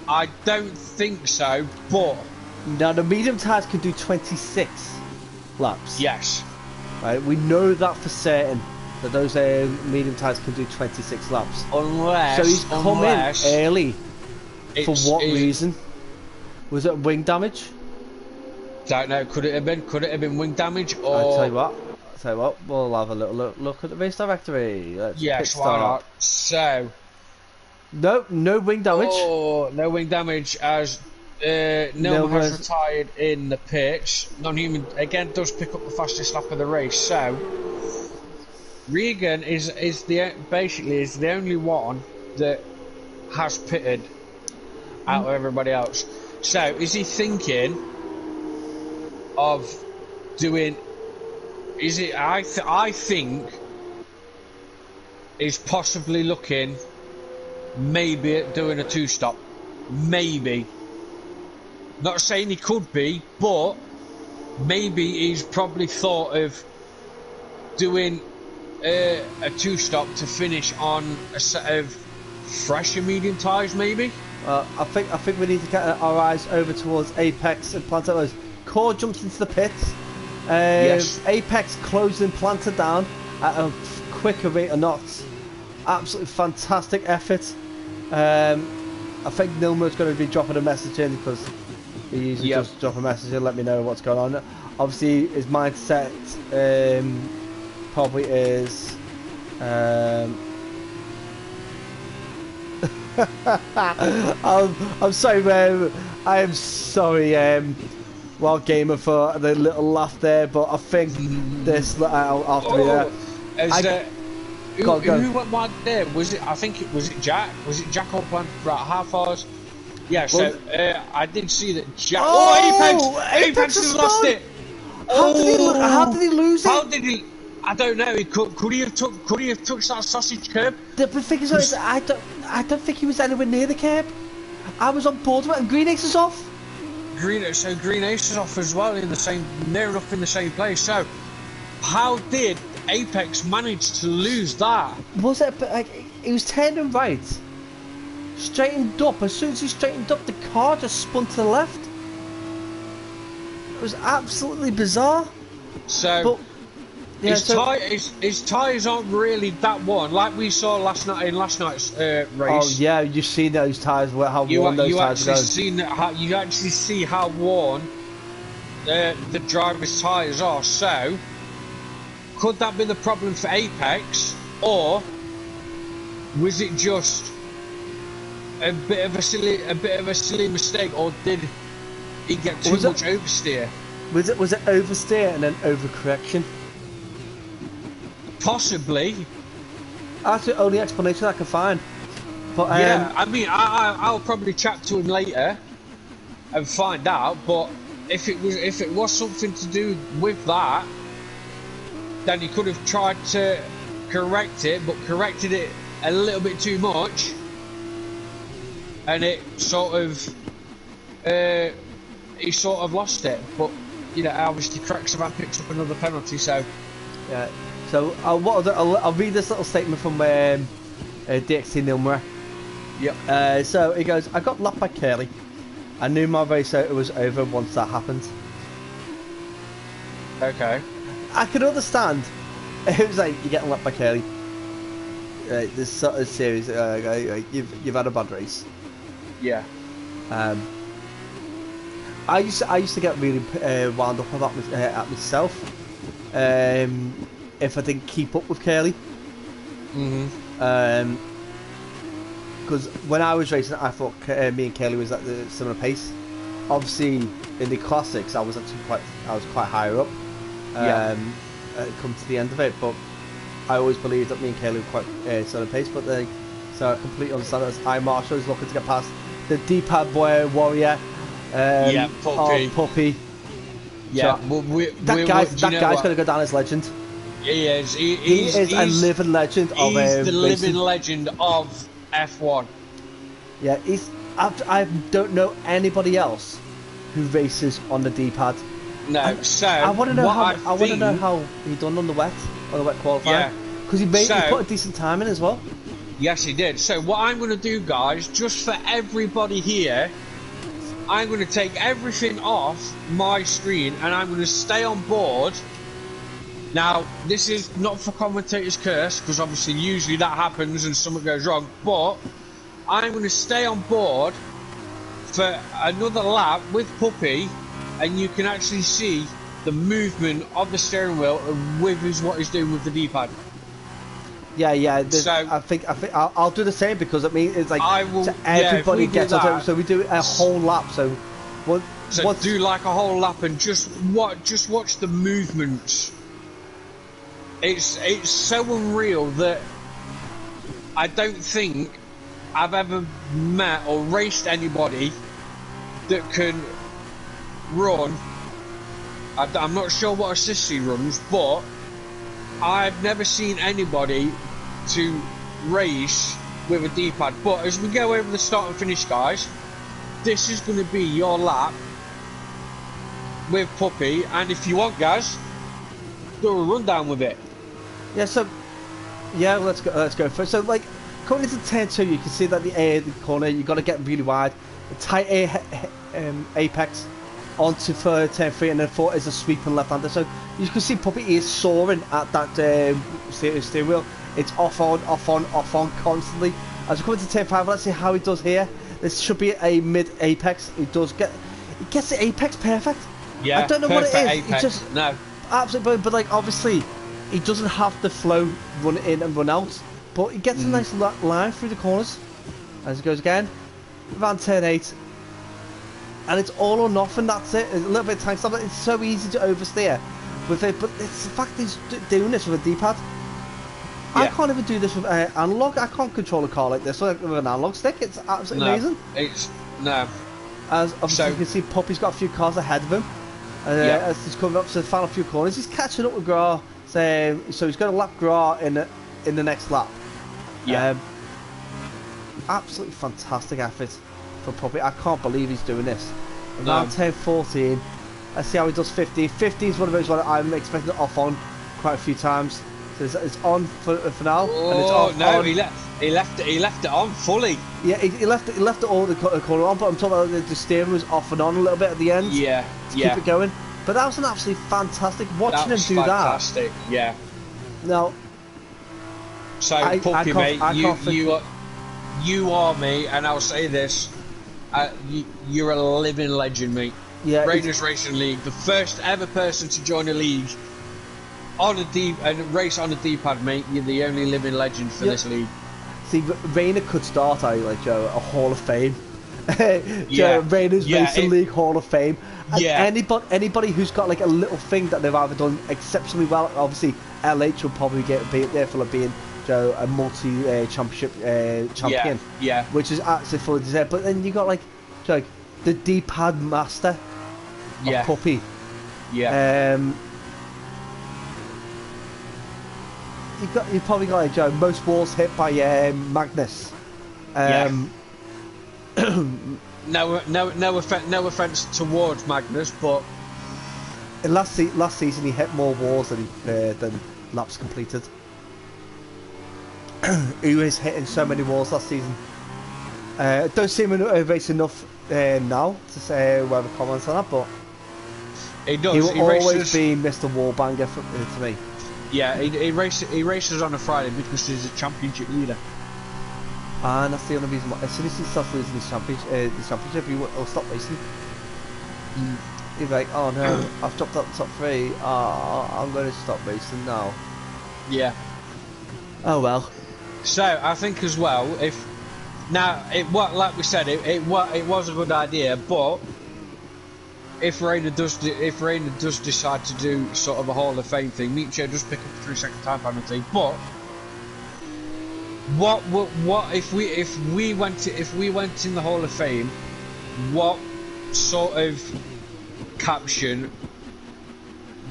I don't think so, but now the medium tires can do 26 laps. Yes. Right, we know that for certain that those medium tires can do 26 laps. Unless, so he's come in early. For what reason? Was it wing damage? Don't know. Could it have been wing damage, or? I'll tell you what. We'll have a little look at the race directory. Yes, why not? So. No wing damage. Oh, no wing damage as Nilma has retired in the pits. Non-human again does pick up the fastest lap of the race. So Regan is the only one that has pitted out of everybody else. So is he thinking of doing? Is it? I think he's possibly looking. Maybe at doing a 2-stop. Maybe. Not saying he could be, but maybe he's probably thought of doing a 2-stop to finish on a set of fresher medium tyres, maybe. I think we need to get our eyes over towards Apex and Planter. Core jumps into the pits. Yes. Apex closing Planter down at a quicker rate of knots. Absolutely fantastic effort. I think Nilmer's going to be dropping a message in because he usually just drop a message and let me know what's going on. Obviously, his mindset probably is. I'm sorry, I am sorry, Wild Gamer, for the little laugh there, but I think this after there. Who went wide there? Was it? I think it was Jack. Was it Jack or Plant? Right, how far's? Yeah, so Well, I did see that Jack. Oh, Apex has lost it. How did he lose it? How did he? I don't know. Could he have touched that sausage curb? The thing is, I don't think he was anywhere near the curb. I was on board with it, and Green Ace is off. Green Ace is off as well near enough in the same place. So, how did Apex manage to lose that? Was it like he was turning right, straightened up? As soon as he straightened up, the car just spun to the left. It was absolutely bizarre. So, but, yeah, his tyres aren't really that worn, like we saw last night's race. Oh yeah, you've seen those tyres, how worn those tyres are. You actually see how worn the driver's tyres are. So, could that be the problem for Apex, or was it just a bit of a silly mistake, or did he get too much oversteer? Was it oversteer and then overcorrection? Possibly. That's the only explanation I can find. But yeah, I mean, I'll probably chat to him later and find out. But if it was something to do with that, then he could have tried to correct it, but corrected it a little bit too much, and it sort of he sort of lost it. But you know, obviously, Crexavan picks up another penalty, so yeah. So I'll read this little statement from DXT Nilmura. Yep. So he goes, I got lapped by Curly. I knew my race was over once that happened. Okay. I can understand. It was like, you're getting lapped by Curly. This sort of series, you've had a bad race. Yeah. I used to get really wound up about at myself. If I didn't keep up with Curly. Because when I was racing, I thought me and Curly was at the similar pace. Obviously, in the classics, I was quite higher up. Come to the end of it, but I always believed that me and Curly were quite similar pace. But so I completely understand that. I Marshall is looking to get past the D-pad boy warrior. Puppy. Yeah, so, that guy's going to go down as legend. He is. He is a living legend of He's the living racing. legend of F1. Yeah, I don't know anybody else who races on the D-pad. No, so I want to know how he done on the wet qualifying. Because he put a decent time in as well. Yes, he did. So what I'm going to do, guys, just for everybody here, I'm going to take everything off my screen and I'm going to stay on board. Now, this is not for commentator's curse, because obviously usually that happens and something goes wrong, but I'm going to stay on board for another lap with Puppy, and you can actually see the movement of the steering wheel with what he's doing with the D-pad. Yeah. So I think I'll do the same, because it means it's like everybody gets on. So we do a whole lap. So do like a whole lap and just watch the movements. It's so unreal that I don't think I've ever met or raced anybody that can run. I'm not sure what assist he runs, but I've never seen anybody to race with a D-pad. But as we go over the start and finish, guys, this is going to be your lap with Puppy, and if you want, guys, do a rundown with it. Yeah, so let's go first. So like coming into turn 2, you can see that the corner, you've got to get really wide, the tight apex onto for turn 3, and then 4 is a sweeping left-hander. So you can see Puppy is soaring at that steering wheel. It's off on constantly. As we come into turn 5, let's see how he does here. This should be a mid apex. He gets the apex perfect. Yeah, I don't know what it is. Apex. He just no, absolutely, but like obviously, he doesn't have the flow run in and run out, but he gets a nice line through the corners as he goes again. Around turn 8, and it's all or nothing. That's it. A little bit of time stop. It's so easy to oversteer with it, but it's the fact he's doing this with a D-pad. Yeah. I can't even do this with analog. I can't control a car like this with an analog stick. It's absolutely amazing. No. As obviously you can see, Puppy's got a few cars ahead of him. As he's coming up to the final few corners, he's catching up with Gra. So he's going to lap Gra in the next lap. Yeah. Absolutely fantastic effort for Puppy. I can't believe he's doing this. No. Around 10-14. Let's see how he does 50. 50 is one of those ones I'm expecting it off on quite a few times. So it's on for now. Oh and it's off no, on. he left it on fully. Yeah, he left it all the corner on, but I'm talking about the steering was off and on a little bit at the end. Yeah, to keep it going. But that was an absolutely fantastic watching him do fantastic. Yeah. Now, so Puppy, mate, you are me, and I'll say this: you're a living legend, mate. Yeah. Raiders Racing League, the first ever person to join a league on a race on a D-pad, mate. You're the only living legend for this league. See, Rayner could start out like Joe, a Hall of Fame. Raiders Racing League Hall of Fame. And anybody who's got like a little thing that they've either done exceptionally well, obviously LH will probably be there for being a multi-championship champion. Yeah. Which is actually fully deserved. But then you got like the D-pad master of Puppy. Yeah. You probably got like most walls hit by Magnus. No offense towards Magnus, but last season he hit more walls than laps completed. He was hitting so many walls last season. Don't see him race enough now to say whatever comments on that, but he does. He will always be Mr. Wallbanger to me. Yeah, he races on a Friday because he's a championship leader. And that's the only reason why. As soon as he starts losing his championship, he'll stop racing. He'll be like, oh no, I've dropped out the top 3. I'm going to stop racing now. Yeah. Oh well. So I think as well, like we said, it was a good idea, but if Rayner does decide to do sort of a Hall of Fame thing, Nietzsche does pick up a 3-second time penalty. But what if we went in the Hall of Fame? What sort of caption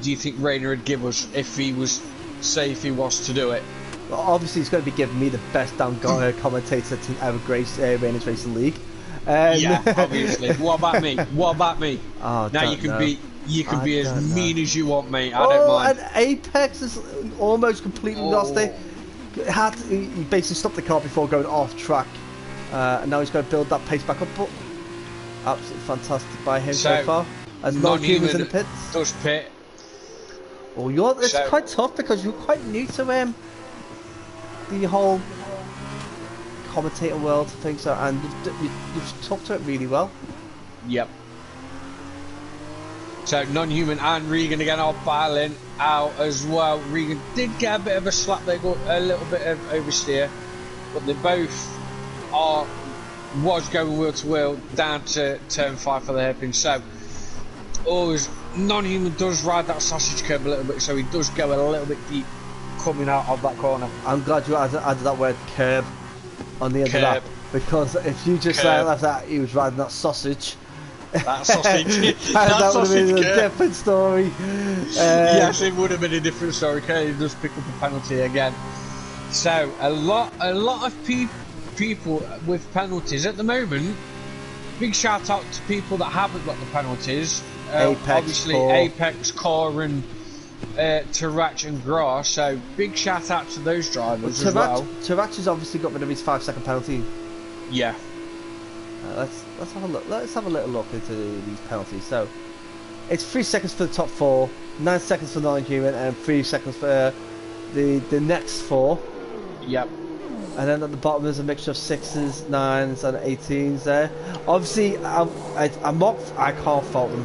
do you think Rayner would give us if he was to do it? Well, obviously, he's going to be giving me the best damn commentator to ever grace Raiders Racing League. Yeah, obviously. What about me? Oh, now you can be as mean as you want, mate. I don't mind. And Apex has almost completely lost it. He basically stopped the car before going off track, and now he's going to build that pace back up. But absolutely fantastic by him so far. As non-humans in the pits. Does pit. Oh, it's quite tough because you're quite new to the whole commentator world, I think so, and you've talked to it really well. Yep. So non-human and Regan again are battling out as well. Regan did get a bit of a slap, they got a little bit of oversteer, but they both was going wheel to wheel down to turn 5 for the hairpin. So always non-human does ride that sausage curb a little bit, so he does go a little bit deep coming out of that corner. I'm glad you added that word curb on the end of that, because if you just left that he was riding that sausage, that sausage that would have been a different story. Yes, it would have been a different story. Curly does pick up a penalty again. So a lot of people with penalties at the moment. Big shout out to people that haven't got the penalties. Obviously Apex, Core and Tarach and Gra, so big shout out to those drivers as well. Tarach has obviously got rid of his 5-second penalty. Yeah. Let's have a look. Let's have a little look into these penalties. So it's 3 seconds for the top 4, 9 seconds for non-human, and 3 seconds for the next 4. Yep. And then at the bottom there's a mixture of 6s, 9s, and 18s there. Obviously, I can't fault them.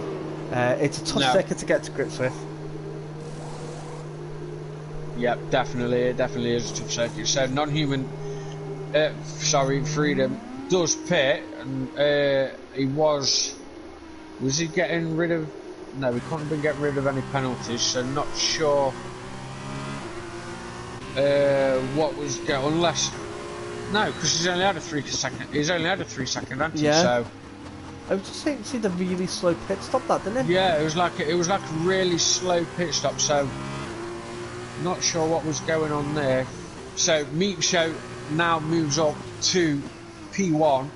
It's a tough second to get to grips with. Yep, definitely, it definitely is a tough circuit. So non-human, Freedom does pit, and he was he getting rid of? No, he couldn't have been getting rid of any penalties. So not sure what was going, unless no, because he's only had a 3 second. He's only had a 3 second, hasn't he? Yeah. So I was just saying, see the really slow pit stop, that, didn't it? Yeah, it was like a really slow pit stop. So not sure what was going on there. So Meat Show now moves up to P1.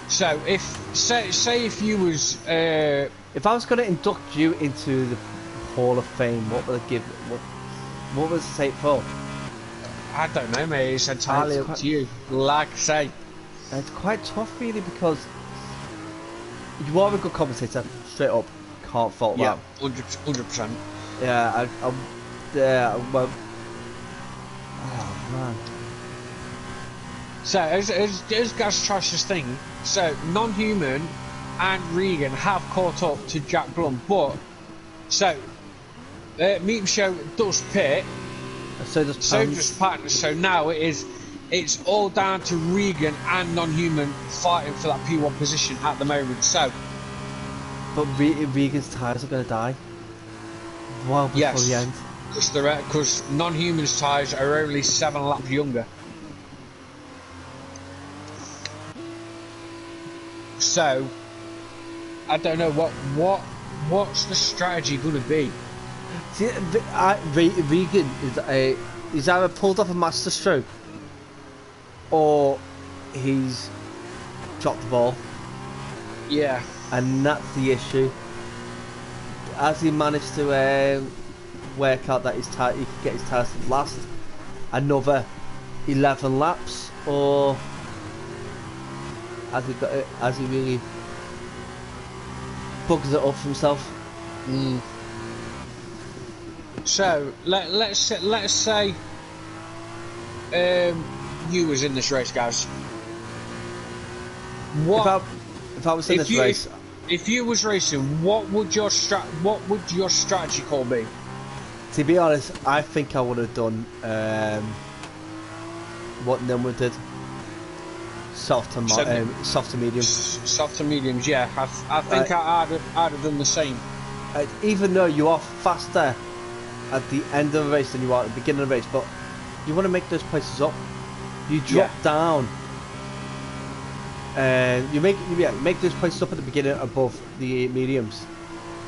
So if say if you was if I was going to induct you into the Hall of Fame, what would I give? What would I say it for? I don't know, mate. It's entirely up to you. Like I say, it's quite tough, really, because you are a good commentator. Straight up, can't fault that. 100%. Yeah, well, oh man. So as Gaz Trash's thing, so Non-Human and Regan have caught up to Jack Blum, but so Meat Show does pit, so does Patton. So now it's all down to Regan and Non-Human fighting for that P1 position at the moment. So, but Regan's tyres are going to die well before the end. Because Non-Human's tyres are only 7 laps younger. So, I don't know what's the strategy going to be. See, Regan is either pulled off a master stroke or he's dropped the ball. Yeah, and that's the issue. Has he managed to work out that he can get his tyres to last another 11 laps, or has he really bugs it up for himself? So let's say you was in this race, guys. If I was in this race, if you was racing, what would your strategy call be? To be honest, I think I would have done what Nimrod did. Soft to medium. Soft to mediums, yeah. I think I'd have done the same. Even though you are faster at the end of the race than you are at the beginning of the race, but you want to make those places up. You drop down, and you make those places up at the beginning above the mediums.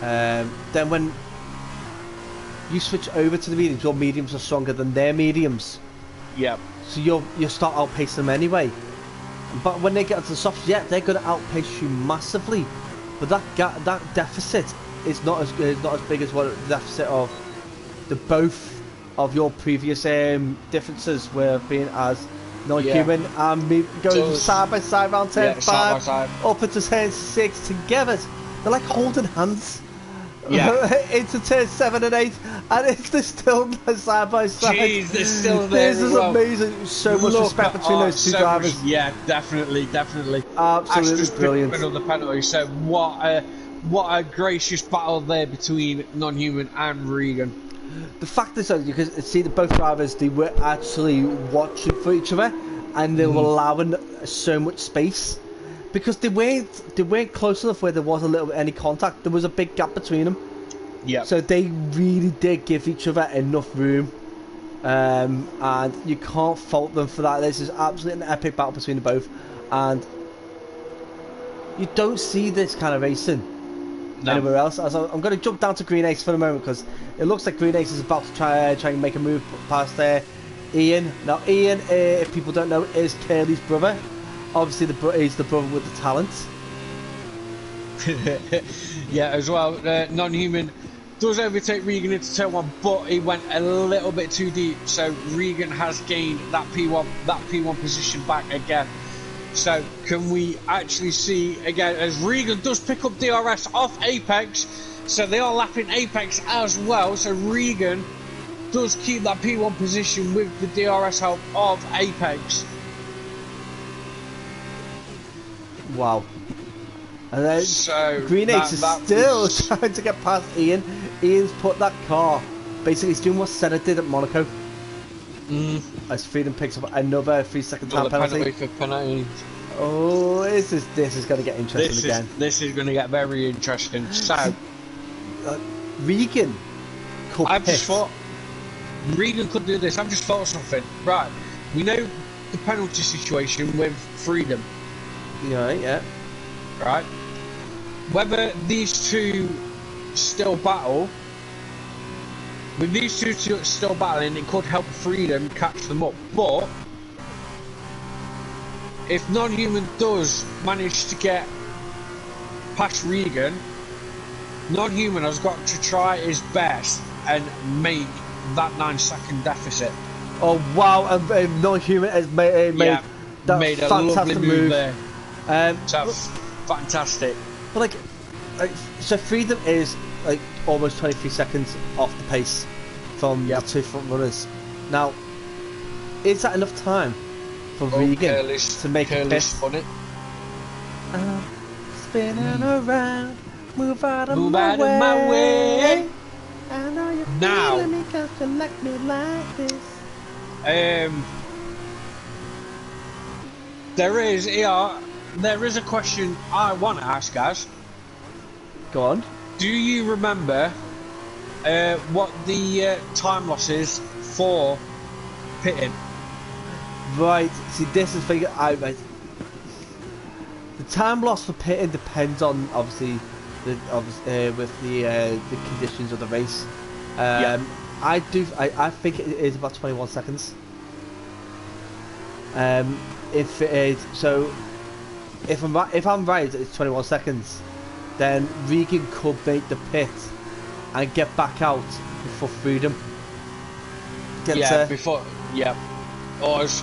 Then when you switch over to the mediums, your mediums are stronger than their mediums. Yeah. So you start outpacing them anyway. But when they get to the softs, they're going to outpace you massively. But that deficit is not as big as what the deficit of the both of your previous differences were being as Non-Human and me going side by side around turn 5 up into turn 6 together. They're like holding hands. Into turn 7 and 8, and they're still side by side. Jeez, they're still there. This is amazing. So much respect between those two drivers. Definitely. Absolutely brilliant. Another penalty. So what a gracious battle there between Non-Human and Regan. The fact is that you can see that both drivers, they were actually watching for each other, and they were allowing so much space. Because they weren't close enough where there was any contact. There was a big gap between them. Yeah. So they really did give each other enough room, and you can't fault them for that. This is absolutely an epic battle between the both, and you don't see this kind of racing anywhere else. I'm going to jump down to Green Ace for a moment, because it looks like Green Ace is about to try and make a move past there. Ian. Now Ian, if people don't know, is Curly's brother. Obviously, he's the brother with the talent. Yeah, as well. Non-Human does overtake Regan into turn 1, but he went a little bit too deep. So Regan has gained that P1 position back again. So can we actually see again as Regan does pick up DRS off Apex? So they are lapping Apex as well. So Regan does keep that P1 position with the DRS help of Apex. Wow. And then Green Ace is still trying to get past Ian. Ian's put that car, basically he's doing what Senna did at Monaco. As Freedom picks up another 3-second time penalty. For penalty. Oh, this is going to get interesting again. This is going to get very interesting. So, Regan could I've just thought Regan could do this. I've just thought of something. Right, we know the penalty situation with Freedom. Yeah. right? Whether these two still battle, with these two still battling, it could help Freedom catch them up. But if Non-Human does manage to get past Regan, Non-Human has got to try his best and make that 9-second deficit. Oh wow! Non-Human has made that made a fantastic lovely move there. So fantastic. But so Freedom is like almost 23 seconds off the pace from the two front runners. Now, is that enough time for Regan to make a pit? Spinning around, move out of my way. I know you're feeling me 'cause you like me like this. There is a question I want to ask, guys. Go on. Do you remember what the time loss is for pitting? Right. See, this is the thing. The time loss for pitting depends on obviously with the conditions of the race. I think it is about 21 seconds. If it is, so if I'm right, it's 21 seconds. Then Regan could make the pit and get back out before Freedom. Or as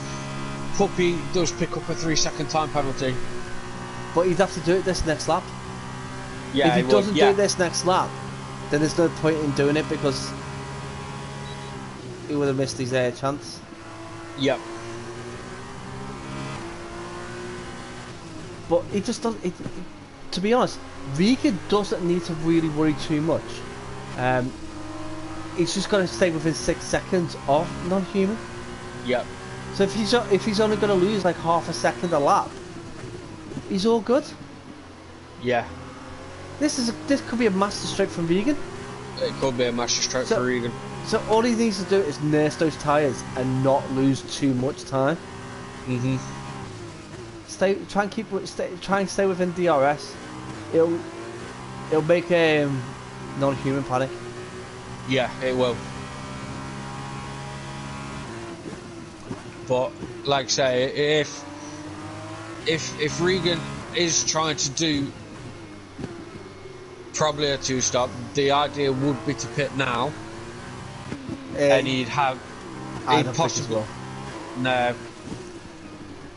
Puppy does pick up a 3-second time penalty. But he'd have to do it this next lap. Yeah, if he doesn't do it this next lap, then there's no point in doing it because he would have missed his chance. Yep. But he just doesn't. To be honest, Regan doesn't need to really worry too much. He's just got to stay within 6 seconds of Non-Human. Yep. So if he's only going to lose like half a second a lap, he's all good. Yeah. This could be a master stroke from Regan. It could be a master stroke for Regan. So all he needs to do is nurse those tyres and not lose too much time. Mhm. Try and stay within DRS. It'll make Non-Human panic. Yeah, it will. But like I say, if Regan is trying to do probably a 2-stop, the idea would be to pit now, and he'd possibly no.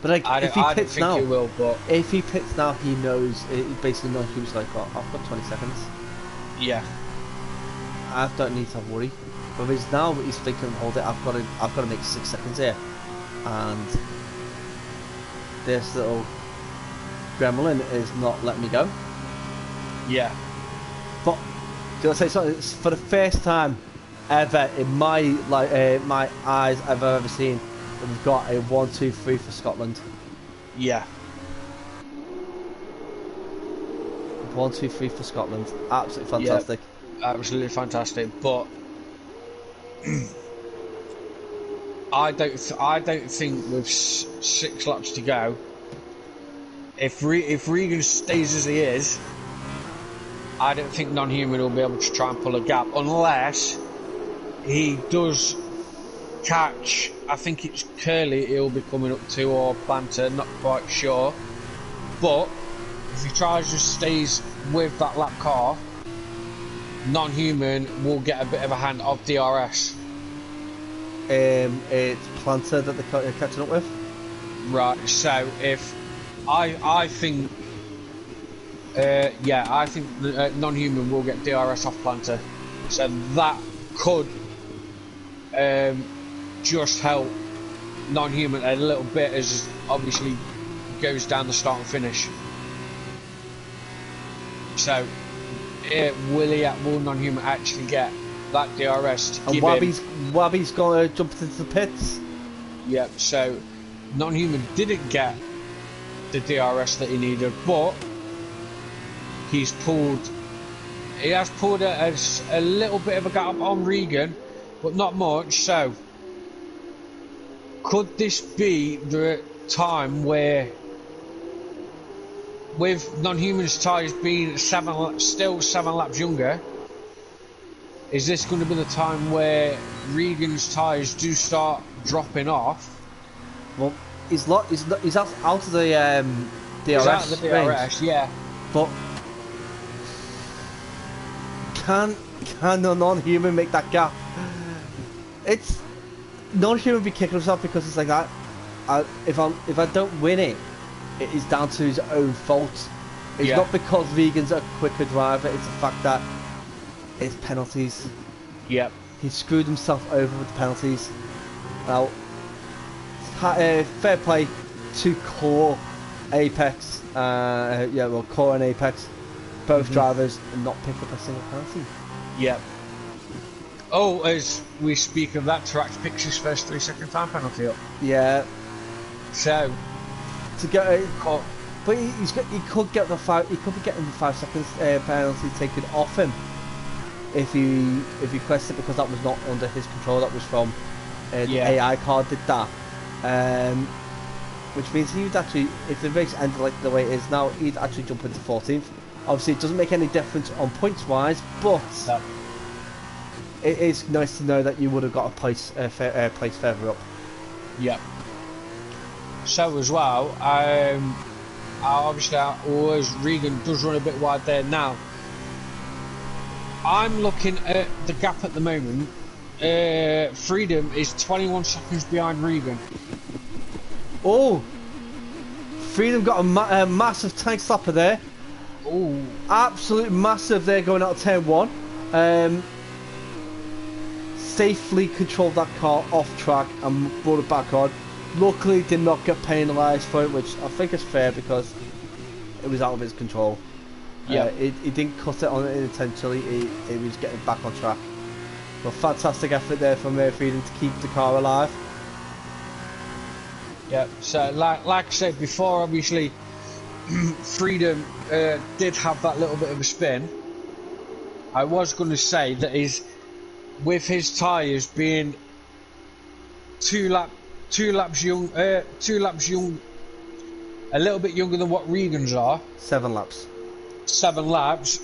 But if he pits now, he will, but if he pits now, he knows. Basically, Non-Human's like, oh, I've got 20 seconds. Yeah. I don't need to worry. But now he's thinking, hold it, I've got to make 6 seconds here, and this little gremlin is not letting me go. Yeah. But do I say something? It's for the first time ever in my my eyes I've ever seen, we've got a 1-2-3 for Scotland. Yeah. 1-2-3 for Scotland. Absolutely fantastic. Yeah, absolutely fantastic. But I don't think with 6 laps to go, if Regan stays as he is, I don't think Non-Human will be able to try and pull a gap unless he does catch. I think it's Curly he'll be coming up to, or Banter, not quite sure. But if he tries to stays with that lap car, Non-Human will get a bit of a hand of DRS. It's Planter that they're catching up with. Right. So if I think. I think Non-Human will get DRS off Planter, so that could just help Non-Human a little bit as obviously goes down the start and finish. So will Non-Human actually get that DRS to give him? Wabby's going to jump into the pits. Yep. So Non-Human didn't get the DRS that he needed, but he has pulled a little bit of a gap on Regan, but not much. So could this be the time where with non-humans tyres being still 7 laps younger, is this going to be the time where Regan's tyres do start dropping off? Well, he's out of the DRS He's out of the DRS, range. yeah. But can a non-human make that gap? It's non-human be kicking himself because it's like that. If I don't win it, it is down to his own fault. It's not because Regan's a quicker driver. It's the fact that it's penalties. Yep. He screwed himself over with the penalties. Now, fair play to Core, Apex, Core and Apex, both drivers, and not pick up a single penalty. Yep. Oh, as we speak of that, Trax picks his first 3-second time penalty up. Yeah. So to get it, but he could get the He could be getting the 5 seconds penalty taken off him if he pressed it, because that was not under his control. That was from the AI card did that. Which means he would actually, if the race ended like the way it is now, he'd actually jump into 14th. Obviously, it doesn't make any difference on points wise, but it is nice to know that you would have got a place further up. Yep. So as well, obviously, always Regan does run a bit wide there now. I'm looking at the gap at the moment. Freedom is 21 seconds behind Regan. Oh, Freedom got a massive tank stopper there. Oh, absolute massive there, going out of turn 1. Safely controlled that car off track and brought it back on. Luckily did not get penalised for it, which I think is fair because it was out of his control. Yeah, he didn't cut it on it intentionally. He was getting back on track. But fantastic effort there from Freedom to keep the car alive. Yeah, so like I said before, obviously Freedom did have that little bit of a spin. I was going to say that with his tyres being two laps young, a little bit younger than what Regan's are. 7 laps. 7 laps.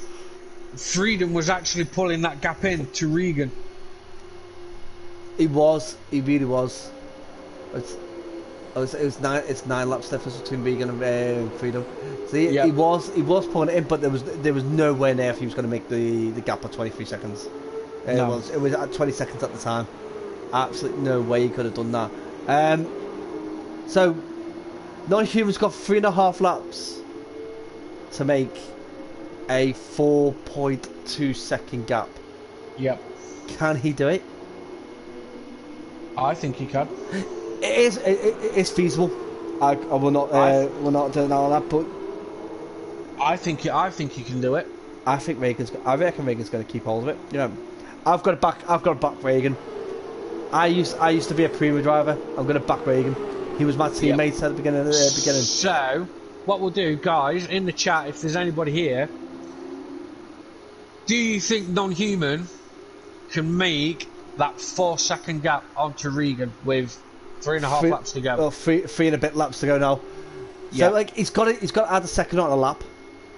Freedom was actually pulling that gap in to Regan. He really was. It's 9 laps difference between Regan and Freedom. So he was pulling it in, but there was nowhere near if he was going to make the gap of 23 seconds. No. It was at 20 seconds at the time. Absolutely no way he could have done that. So non-human's got 3.5 laps to make a 4.2 second gap. Yep. Can he do it? I think he can. It's feasible. I will not deny that, but I think he can do it. I reckon Regan's going to keep hold of it. You know, I've got to back Regan. I used to be a Prima driver. I'm going to back Regan. He was my teammate at the beginning. So what we'll do, guys, in the chat, if there's anybody here, do you think non-human can make that 4-second gap onto Regan with 3.5 laps to go? Well, three and a bit laps to go now. So like he's got to add a second on a lap,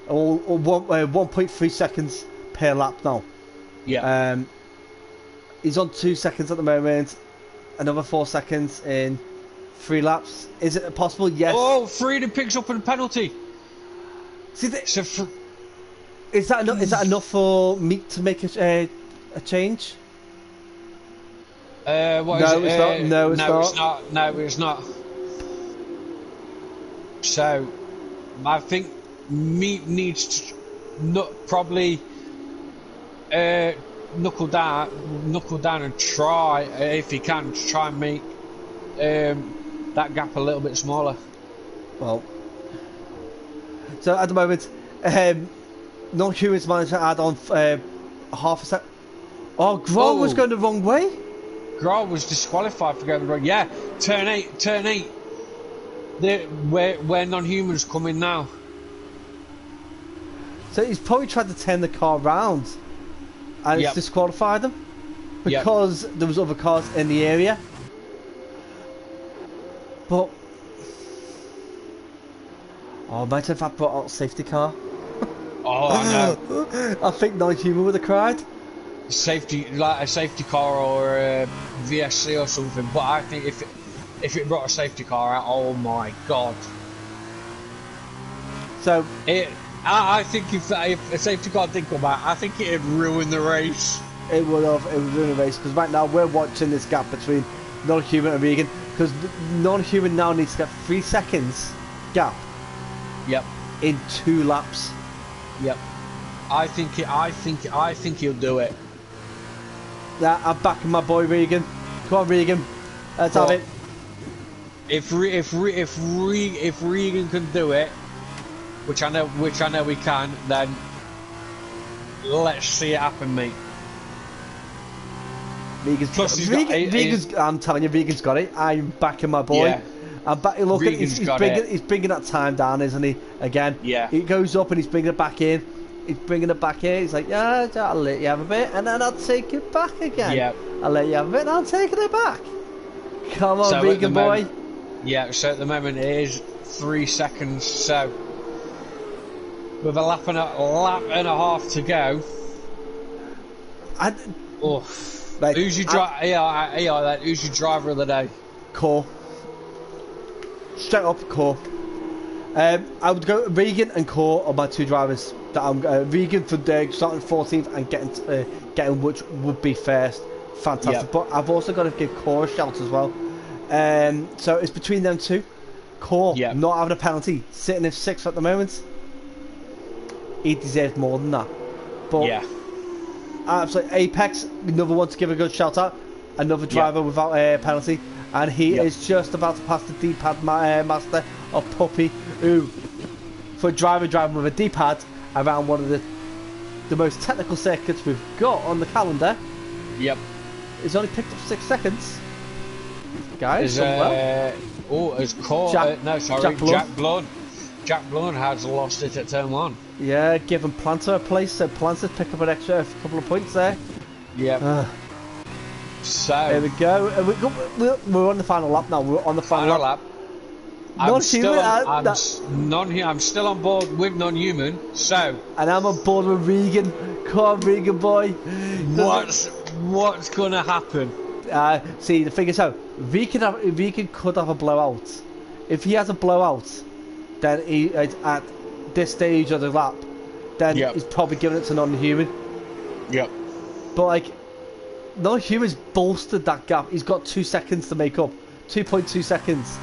or 1.3 seconds per lap now. Yeah. He's on 2 seconds at the moment. Another 4 seconds in 3 laps. Is it possible? Yes. Oh, Freedom picks up a penalty. See, is that enough for me to make a change? What is it? It's not. No, it's not. No, it's not. So, I think Meat needs to probably knuckle down and try, if he can, to try and make that gap a little bit smaller. Well, so at the moment, non-humans managed to add on half a sec. Oh, Grom was going the wrong way. Grom was disqualified for going the wrong. Yeah, turn 8. Where non-humans come in now. So he's probably tried to turn the car round, and it's disqualified them because there was other cars in the area. Oh, imagine if I brought out a safety car. Oh, I know. I think non-human would have cried. Safety, like a safety car or a VSC or something. But I think if it brought a safety car out, oh my god. So I think if a safety car did come out, I think it'd ruin the race. it would ruin the race, because right now we're watching this gap between non-human and Regan, because non-human now needs to get 3 seconds gap. Yep. In 2 laps. Yep. I think he'll do it. Yeah, I'm backing my boy Regan. Come on, Regan. Let's have it. If Regan can do it, which I know he can, then let's see it happen, mate. Regan's I'm telling you, Regan's got it. I'm backing my boy. Yeah. I'm backing. Look, he's bringing that time down, isn't he? Again. Yeah. He goes up and he's bringing it back in. He's bringing it back in. He's like, yeah, I'll let you have a bit, and then I'll take it back again. Yeah. I'll let you have a bit, and I'll take it back. Come on, so Regan boy. Yeah. So at the moment it is 3 seconds. So with a lap and a half to go. Like, who's your who's your driver of the day? Core. Straight up, Core. I would go Regan and Core are my 2 drivers. That I'm Regan for starting 14th and getting which would be first. Fantastic. Yep. But I've also got to give Core a shout as well. So it's between them 2. Core not having a penalty, sitting in 6th at the moment. He deserves more than that. But yeah. Absolutely, Apex, another one to give a good shout out. Another driver without a penalty, and he is just about to pass the D-pad master of Puppy, who, for driving with a D-pad around one of the most technical circuits we've got on the calendar. Yep. He's only picked up 6 seconds. Guys, well. It's caught. Jack Blunt has lost it at turn 1. Yeah, giving Planter a place, so Planter's pick up an extra couple of points there. Yeah. So there we go. We're on the final lap now. We're on the final lap. I'm still on board with non-human. So and I'm on board with Regan. Come on, Regan boy. What's gonna happen? See, the thing is, so Regan could have a blowout. If he has a blowout, then he at this stage of the lap, then he's probably giving it to non-human. Yep. But like, non-human's bolstered that gap. He's got 2 seconds to make up. 2.2 seconds.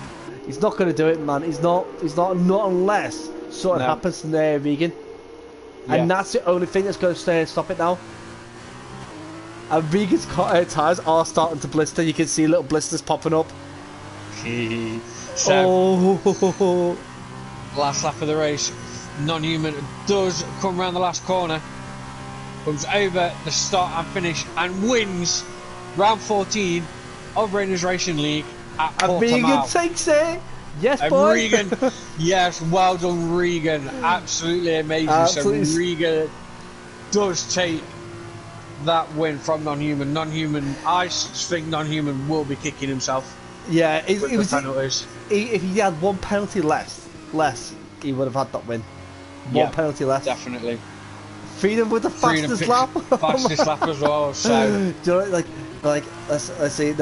He's not going to do it, man. He's not unless something happens to Regan. And that's the only thing that's going to stop it now. And Regan's tyres are starting to blister. You can see little blisters popping up. So, last lap of the race, non-human does come around the last corner, comes over the start and finish, and wins round 14 of Raiders Racing League at Portimao. Regan takes it. Yes, boy. Regan, yes, well done, Regan. Absolutely amazing. Absolutely. So Regan does take that win from non-human. I think non-human will be kicking himself. Yeah, with the penalties. If he had 1 penalty less, he would have had that win. One penalty less. Definitely. Freedom with the fastest lap. Fastest lap as well. So, do you know, like let's see.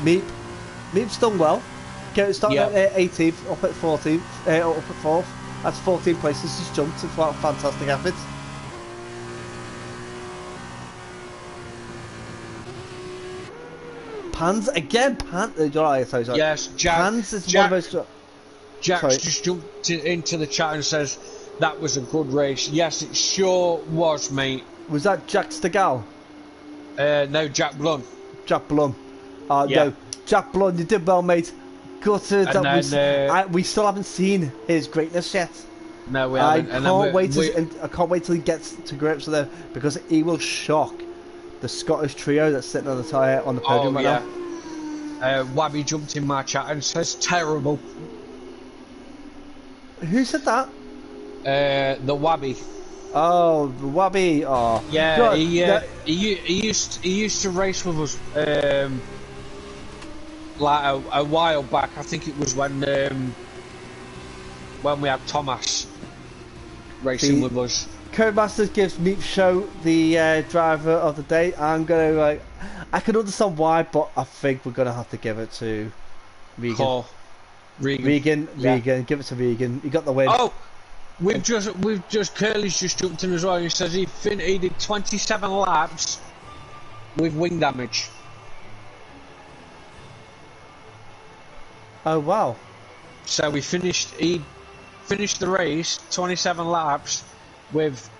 Meep's done well. Starting at 18th, up at 14th, up at 4th. That's 14 places. He's jumped. It's a fantastic effort. Pans again. Sorry. Yes, Pans is one of those. Jack's just jumped into the chat and says that was a good race. Yes, it sure was, mate. Was that Jack Stegall? No, Jack Blum. Jack Blum. No, Jack Blum, you did well, mate. Gutted that we still haven't seen his greatness yet. No, we haven't. I can't wait till he gets to grips with it, because he will shock the Scottish trio that's sitting on the podium right now. Wabby jumped in my chat and says terrible. Who said that? The Wabby. Oh, the Wabby. Oh, yeah. God, he used to race with us like a while back. I think it was when when we had Thomas racing with us. Codemasters gives Meat Show the driver of the day. I'm gonna I can understand why, but I think we're gonna have to give it to Regan. Regan, give it to Regan. He got the win. Oh, Curly's just jumped in as well. He says he did 27 laps with wing damage. Oh wow! So he finished the race 27 laps with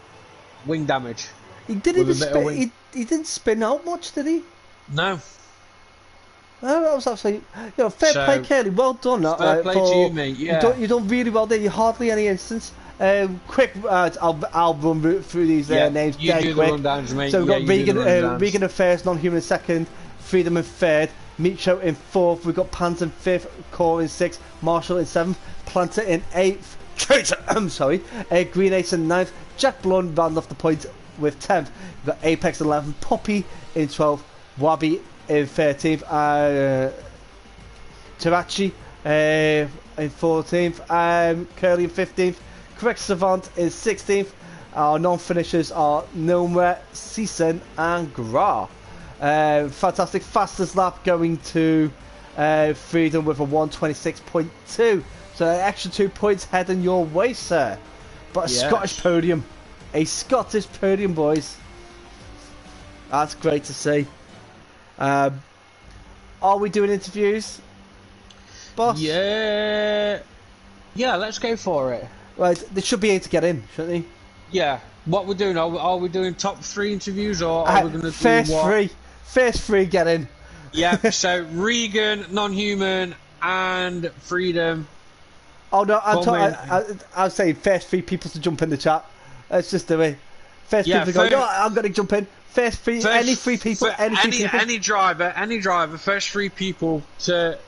wing damage. He didn't even spin. He didn't spin out much, did he? No. No, that was absolutely, fair play, Curly. Well done. Fair play to you, mate. Yeah. You done really well there. You hardly any instance. Quick, I'll run through these names. You do quick. The rundowns, mate. So we've got Regan in first, Non-Human in second, Freedom in third, Meat Show in fourth. We've got Pans in fifth, Core in sixth, Marshall in seventh, Planter in eighth. I'm sorry. Green Ace in ninth. Jack Blunt round off the point with 10th. We've got Apex in 11th, Poppy in 12th, Wabi in 13th, Tarachi in 14th, Curly in 15th, Correct Savant in 16th. Our non-finishers are Nilmer, Season and Gra. Fantastic fastest lap going to Freedom with a 126.2. So an extra 2 points heading your way, sir. But a Scottish podium. A Scottish podium, boys. That's great to see. Are we doing interviews, boss? Yeah, let's go for it. Right, they should be able to get in, shouldn't they? Yeah. What we're doing? Are we doing top 3 interviews, or are we going to do first three? First 3 get in. Yeah. So Regan, Non-Human, and Freedom. Oh no, I'm saying first 3 people to jump in the chat. Let's just do it. First people to go. No, I'm going to jump in. Any 3 people, any driver, first 3 people to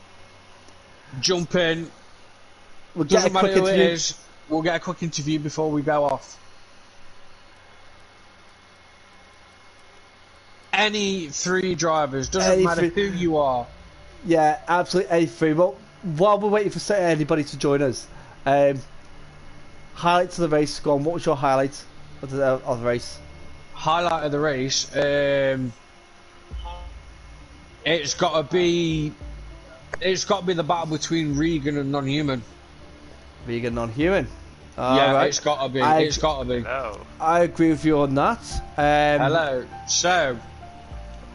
jump in. We'll get a quick interview. We'll get a quick interview before we go off. Any 3 drivers, doesn't matter who you are. Yeah, absolutely, any 3. Well, while we're waiting for anybody to join us, highlights of the race. Go on, what was your highlight of the race? Highlight of the race, it's got to be the battle between Regan and Non-Human. Regan, Non-Human. Right. It's got to be. No. I agree with you on that. Hello. So,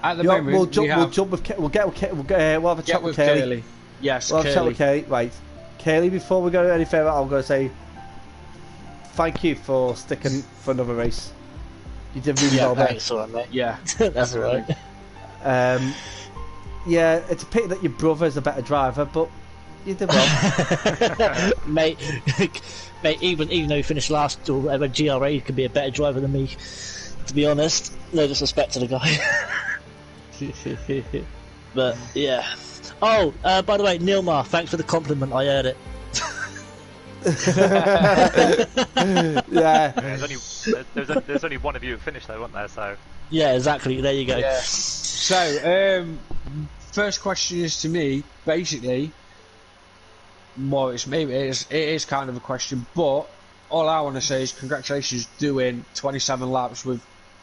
at the moment, we'll have a chat with Kaylee. Yes, we'll have a chat with Kaylee. Right, Kaylee. Before we go any further, I'm going to say thank you for sticking for another race. You did really well there. Thanks, all right, mate. Yeah, that's all right. Yeah, it's a pity that your brother's a better driver, but you did well. mate, even though he finished last or whatever, GRA could be a better driver than me, to be honest. No disrespect to the guy. But, yeah. Oh, by the way, Nilmar, thanks for the compliment, I heard it. Yeah. There's only one of you who finished though, wasn't there? So yeah, exactly. There you go. Yeah. So, first question is to me, basically. Well, it is kind of a question, but all I want to say is congratulations doing 27 laps with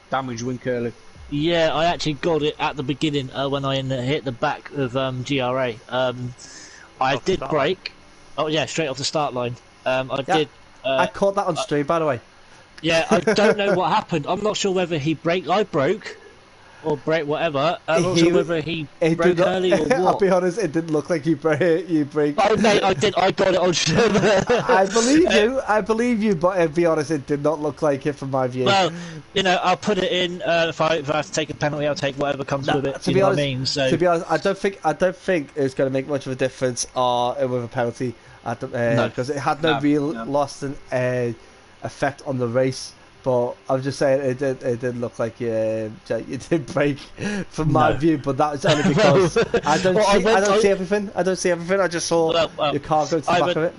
damage wing Curly. Yeah, I actually got it at the beginning when I hit the back of GRA. I did brake. Oh yeah, straight off the start line. I caught that on stream, by the way. Yeah, I don't know what happened. I'm not sure whether he I broke, or break whatever. I'm not sure whether he broke early or what. I'll be honest, it didn't look like you broke. Oh mate, I did. I got it on stream. I believe you, but I'll be honest, it did not look like it from my view. Well, I'll put it in. If I have to take a penalty, I'll take whatever comes with it. To be honest, I don't think it's going to make much of a difference with a penalty. Because it had no real loss and effect on the race. But I'm just saying it did look like you did break from my view, but that's only because I don't see everything. I don't see everything. I just saw your car go to the back of it.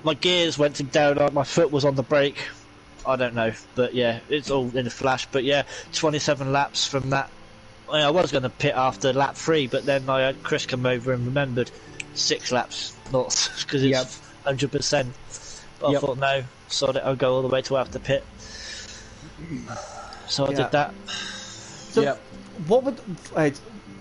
My gears went down. My foot was on the brake. I don't know, but yeah, it's all in a flash. But yeah, 27 laps from that. I was going to pit after lap 3, but then I had Chris come over and remembered 6 laps, not because it's 100%. But Yep. I thought, no, sod it, I'll go all the way to after pit. So I did that. So, Yep. what would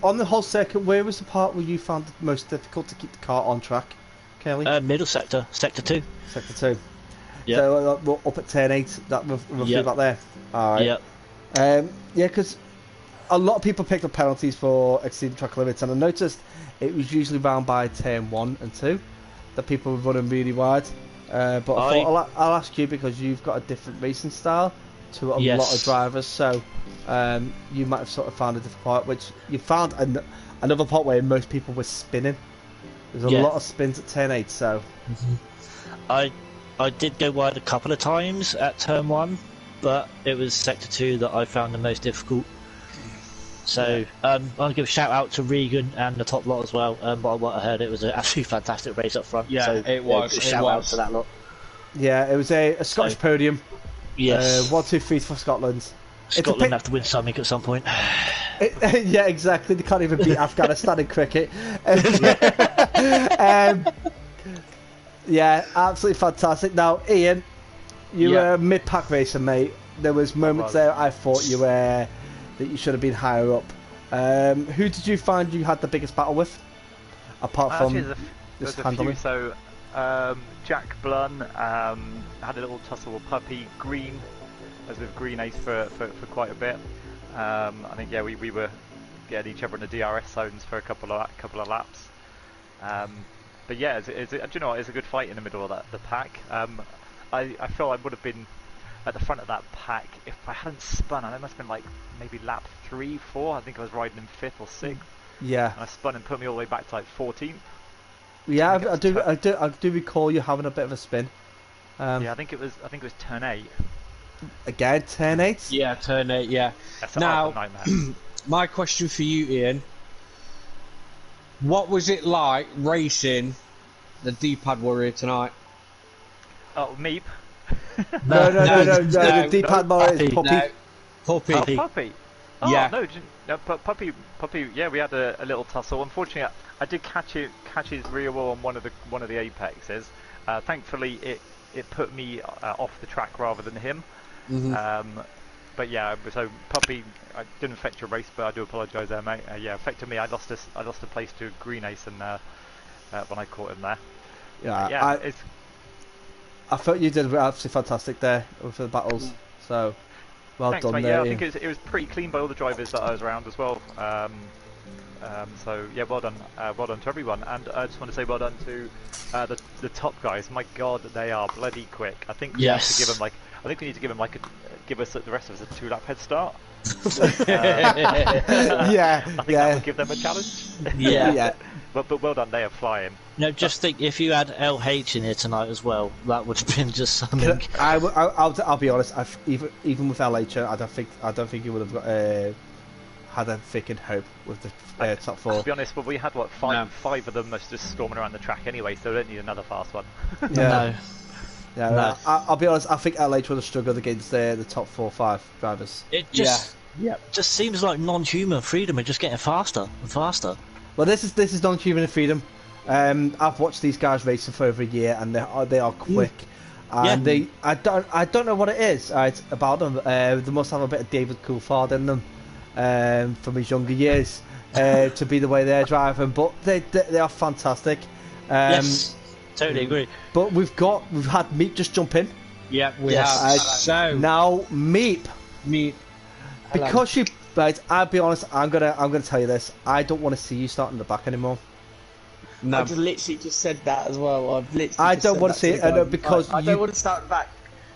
on the whole circuit? Where was the part where you found it most difficult to keep the car on track, Kelly? Middle sector, sector 2. Sector 2. Yeah. So we're up at turn 8. That roughly Yep. about there. All right. Yep. Yeah, because a lot of people picked up penalties for exceeding track limits, and I noticed it was usually round by turn 1 and 2 that people were running really wide. But I thought I'll ask you because you've got a different racing style to a lot of drivers, so you might have sort of found a different part, which you found another part where most people were spinning. There's a lot of spins at turn 8, so I did go wide a couple of times at turn 1, but it was sector 2 that I found the most difficult. So I'll give a shout out to Regan and the top lot as well. By what I heard, it was an absolutely fantastic race up front. Yeah, so, it was. Shout out to that lot. yeah, it was a Scottish podium. Yes. 1, 2, 3 for Scotland. Scotland have to win something at some point. Yeah, exactly. They can't even beat Afghanistan in cricket. Yeah, absolutely fantastic. Now, Ian, you were a mid-pack racer, mate. There was moments there I thought you were that you should have been higher up. Who did you find you had the biggest battle with, apart from this handling? So, Jack Blun had a little tussle with Puppy. Green, I was with Green Ace for quite a bit. I think we were getting each other in the DRS zones for a couple of laps. But yeah, do you know what? It's a good fight in the middle of the pack. I feel I would have been at the front of that pack if I hadn't spun. I know it must have been like maybe lap 3, 4. I think I was riding in 5th or 6th. Yeah. And I spun and put me all the way back to like 14th. Yeah, I do recall you having a bit of a spin. Yeah, I think it was turn 8. Again, turn 8. Yeah, turn 8. Yeah. That's Now, a nightmare. my question for you, Ian. What was it like racing the D-pad warrior tonight? Oh, Meep. No. The D-pad warrior is Puppy. No. Puppy. Oh, Puppy. Oh, Yeah. No, Puppy. Yeah, we had a little tussle. Unfortunately, I did catch his rear wheel on one of the apexes. Thankfully, it put me off the track rather than him. Mm-hmm. But yeah, so Puppy, I didn't affect your race, but I do apologise there, mate. Yeah, affected me. I lost a place to Green Ace, and when I caught him there. Yeah, I thought you did absolutely fantastic there for the battles. So, thanks, done mate. there. Yeah, I think it was pretty clean by all the drivers that I was around as well. So yeah, well done to everyone, and I just want to say well done to the top guys. My God, they are bloody quick. I think we need to give them give us the rest of us a 2-lap head start. Yeah, I think that would give them a challenge. Yeah. But well done, they are flying. No, just think if you had LH in here tonight as well, that would have been just something. I'll be honest. Even with LH, I don't think you would have got had a thick hope with the top 4. To be honest, but we had five of them just storming around the track anyway, so we don't need another fast one. Yeah. No. No. I'll be honest. I think LH would have struggled against the top 4 or 5 drivers. It just seems like non-human freedom are just getting faster and faster. Well, this is non-human and freedom. I've watched these guys racing for over a year, and they are quick. And I don't know what it is about them. They must have a bit of David Coulthard in them from his younger years to be the way they're driving. But they are fantastic. Yes, totally agree. But we've had Meep just jump in. Yeah, we have. So now Meep. Because you, right, I'll be honest. I'm gonna tell you this. I don't want to see you starting the back anymore. No. I just literally just said that as well. I don't want to see it because I don't want to start back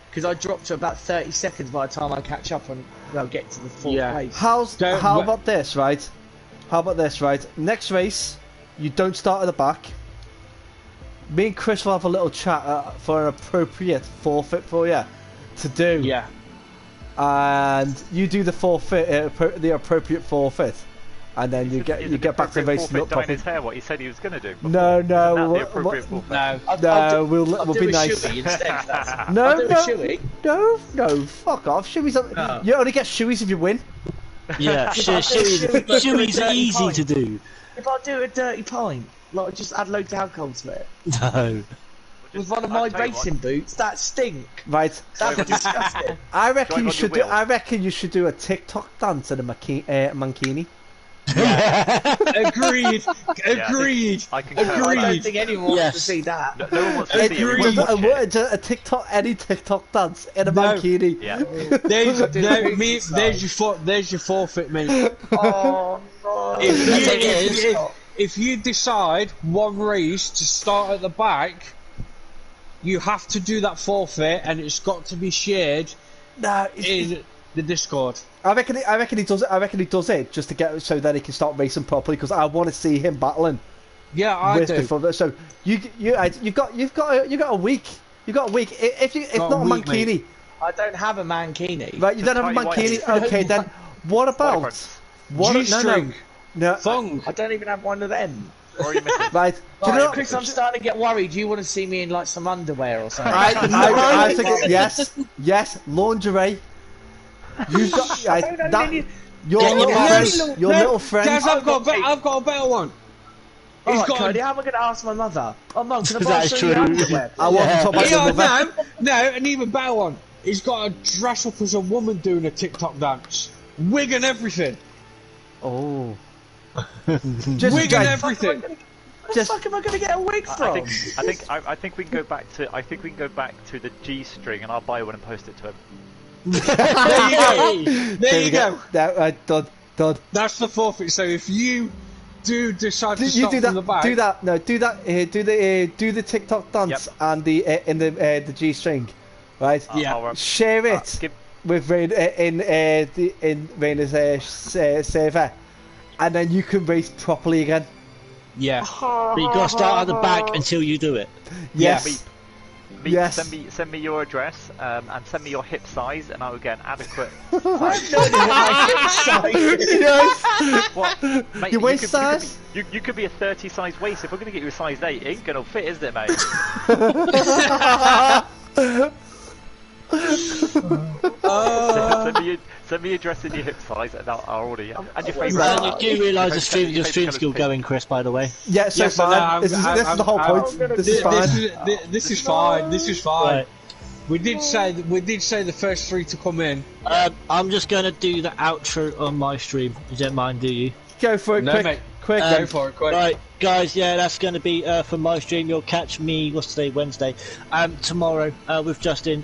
because I dropped to about 30 seconds by the time I catch up and get to the 4th place. How about this, right? Next race, you don't start at the back. Me and Chris will have a little chat for an appropriate forfeit for you to do. Yeah. And you do the forfeit, the appropriate forfeit, and then you get back to racing up. Dyeing his hair, what he said he was going to do. Before. No, we'll be nice. No, fuck off. Shoeies. You only get shoeies if you win. Yeah, shoeies are easy to do. If I do a dirty pint, like just add loads of alcohol to it. No. with one of my I'll tell you racing boots. That stink. Right. That was disgusting. I reckon Drive you on should your do. wheels. I reckon you should do a TikTok dance in a mankini. Agreed. Agreed. I concur. I don't Agreed. think anyone wants to see that. No one wants to see Agreed. it. Everyone watch it. A TikTok, any TikTok dance in a No. mankini. Yeah. There's your forfeit, mate. Oh no. If you decide one race to start at the back, you have to do that forfeit, and it's got to be shared No, in the Discord. I reckon he does it. I reckon he does it just to get so that he can start racing properly. Because I want to see him battling. Yeah, I do. So you've got a week. You've got a week. If not a week, mankini, mate. I don't have a mankini. right? You don't have a Tiny white mankini. Okay, then what about what? G-string. No. Thong. I don't even have one of them. Or you miss it. Right. Do you know? Chris, I'm starting to get worried. You want to see me in like some underwear or something? I think yes, lingerie. You've got I don't know that. any- Your Get little your friend. friends. Your No, little friend. Guys, I've got a better one. He's Alright, got Cody, how am I going to ask my mother? Oh, Mum, can I That buy is some of your true. underwear? I want to talk about your mother. no, an even better one. He's got to dress up as a woman doing a TikTok dance. Wig and everything. Oh. Wig and everything. Where the fuck am I going to get a wig from? I think we can go back to the G string, and I'll buy one and post it to him. There you go. There you go. Done. That's the forfeit. So if you do decide to You start do from the that. back, Do that. No, do that. Do the TikTok dance Yep. and the G string, right? Yeah. I'll, Share it skip- with Rain in Raina's server, and then you can race properly again. yeah. But you got to start at the back until you do it. Yes. Yes. Send me your address and send me your hip size, and I will get an adequate. I have no idea what my hip size is. Yes. What? Mate, Your waist size? You could be a 30 size waist. If we're gonna get you a size 8, it ain't gonna fit, is it, mate? Send me your address and your hip size, and I'll order you. And your favourite. And you do realise your stream's still going, Chris, by the way. Yeah, so Yes, far. no, I'm- This is the whole I'm- point. This is fine. This is fine. This is fine. Right. We did say the first 3 to come in. I'm just going to do the outro on my stream. You don't mind, do you? Go for it, No, quick. mate. Quick. Go for it, quick. Right, guys, yeah, that's going to be for my stream. You'll catch me, what's today, Wednesday, tomorrow with Justin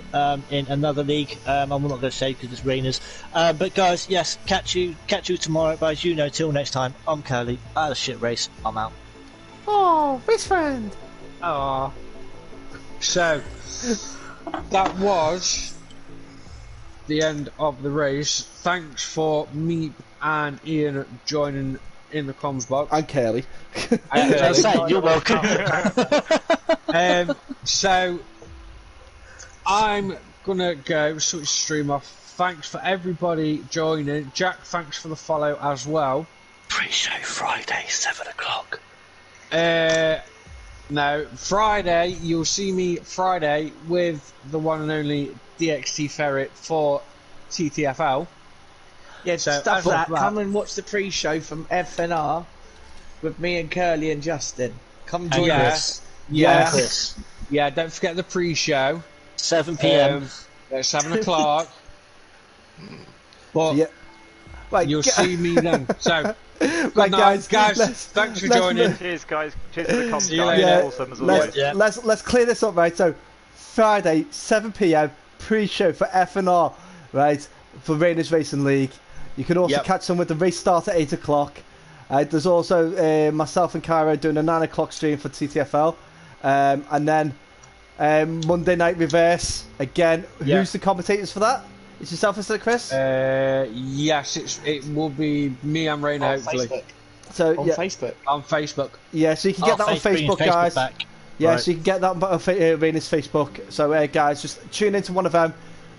in another league. I'm not going to say because it's Rainers. But guys, yes, catch you tomorrow. But as you know, till next time, I'm Curly. I had a shit race. I'm out. Oh, best friend. Aww. So, that was the end of the race. Thanks for me and Ian joining in the comms box. And Curly. I was saying, you're welcome. So, I'm gonna go switch stream off. Thanks for everybody joining. Jack, thanks for the follow as well. Pre-show Friday, 7 o'clock. No, Friday, you'll see me Friday with the one and only DXT Ferret for TTFL. Yeah, So, stuff as that. of that- Come and watch the pre-show from FNR with me and Curly and Justin. Come join yeah. us. Yeah, Chris. yeah. Don't forget the pre-show. 7 p.m. At 7 o'clock. But Yeah. Right, you'll see me then. So, good right, night, guys. let's- Thanks for let's joining. Cheers, guys. Cheers to the comms, See you guys. later. Awesome as always. let's clear this up, right? So, Friday, 7 p.m. pre-show for FNR, right? For Rainers Racing League. You can also Yep. catch them with the race start at 8 o'clock. There's also myself and Cairo doing a 9 o'clock stream for TTFL. And then Monday Night Reverse. Again, Yeah. who's the commentators for that? It's yourself, is it, Chris? Yes, it will be me and Raina, On hopefully. Facebook. So On yeah, Facebook. On Facebook. yeah. So you can get that on bringing Facebook, guys. back. Yeah, Right. so you can get that on Raina's Facebook. So guys, just tune into one of them,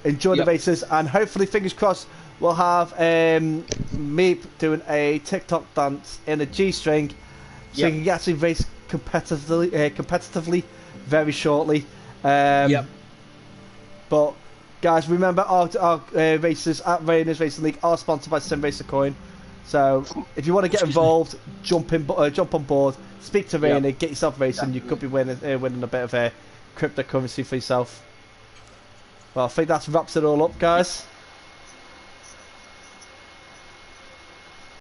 enjoy Yep. the races, and hopefully, fingers crossed, we'll have Meep doing a TikTok dance in a G-string, so Yep. you can actually race competitively very shortly. Yep. But guys, remember our races at Rainers Racing League are sponsored by Sim Racer Coin. So if you want to get involved, jump on board, speak to Rainer, get yourself racing. You could be winning a bit of cryptocurrency for yourself. Well, I think that wraps it all up, guys.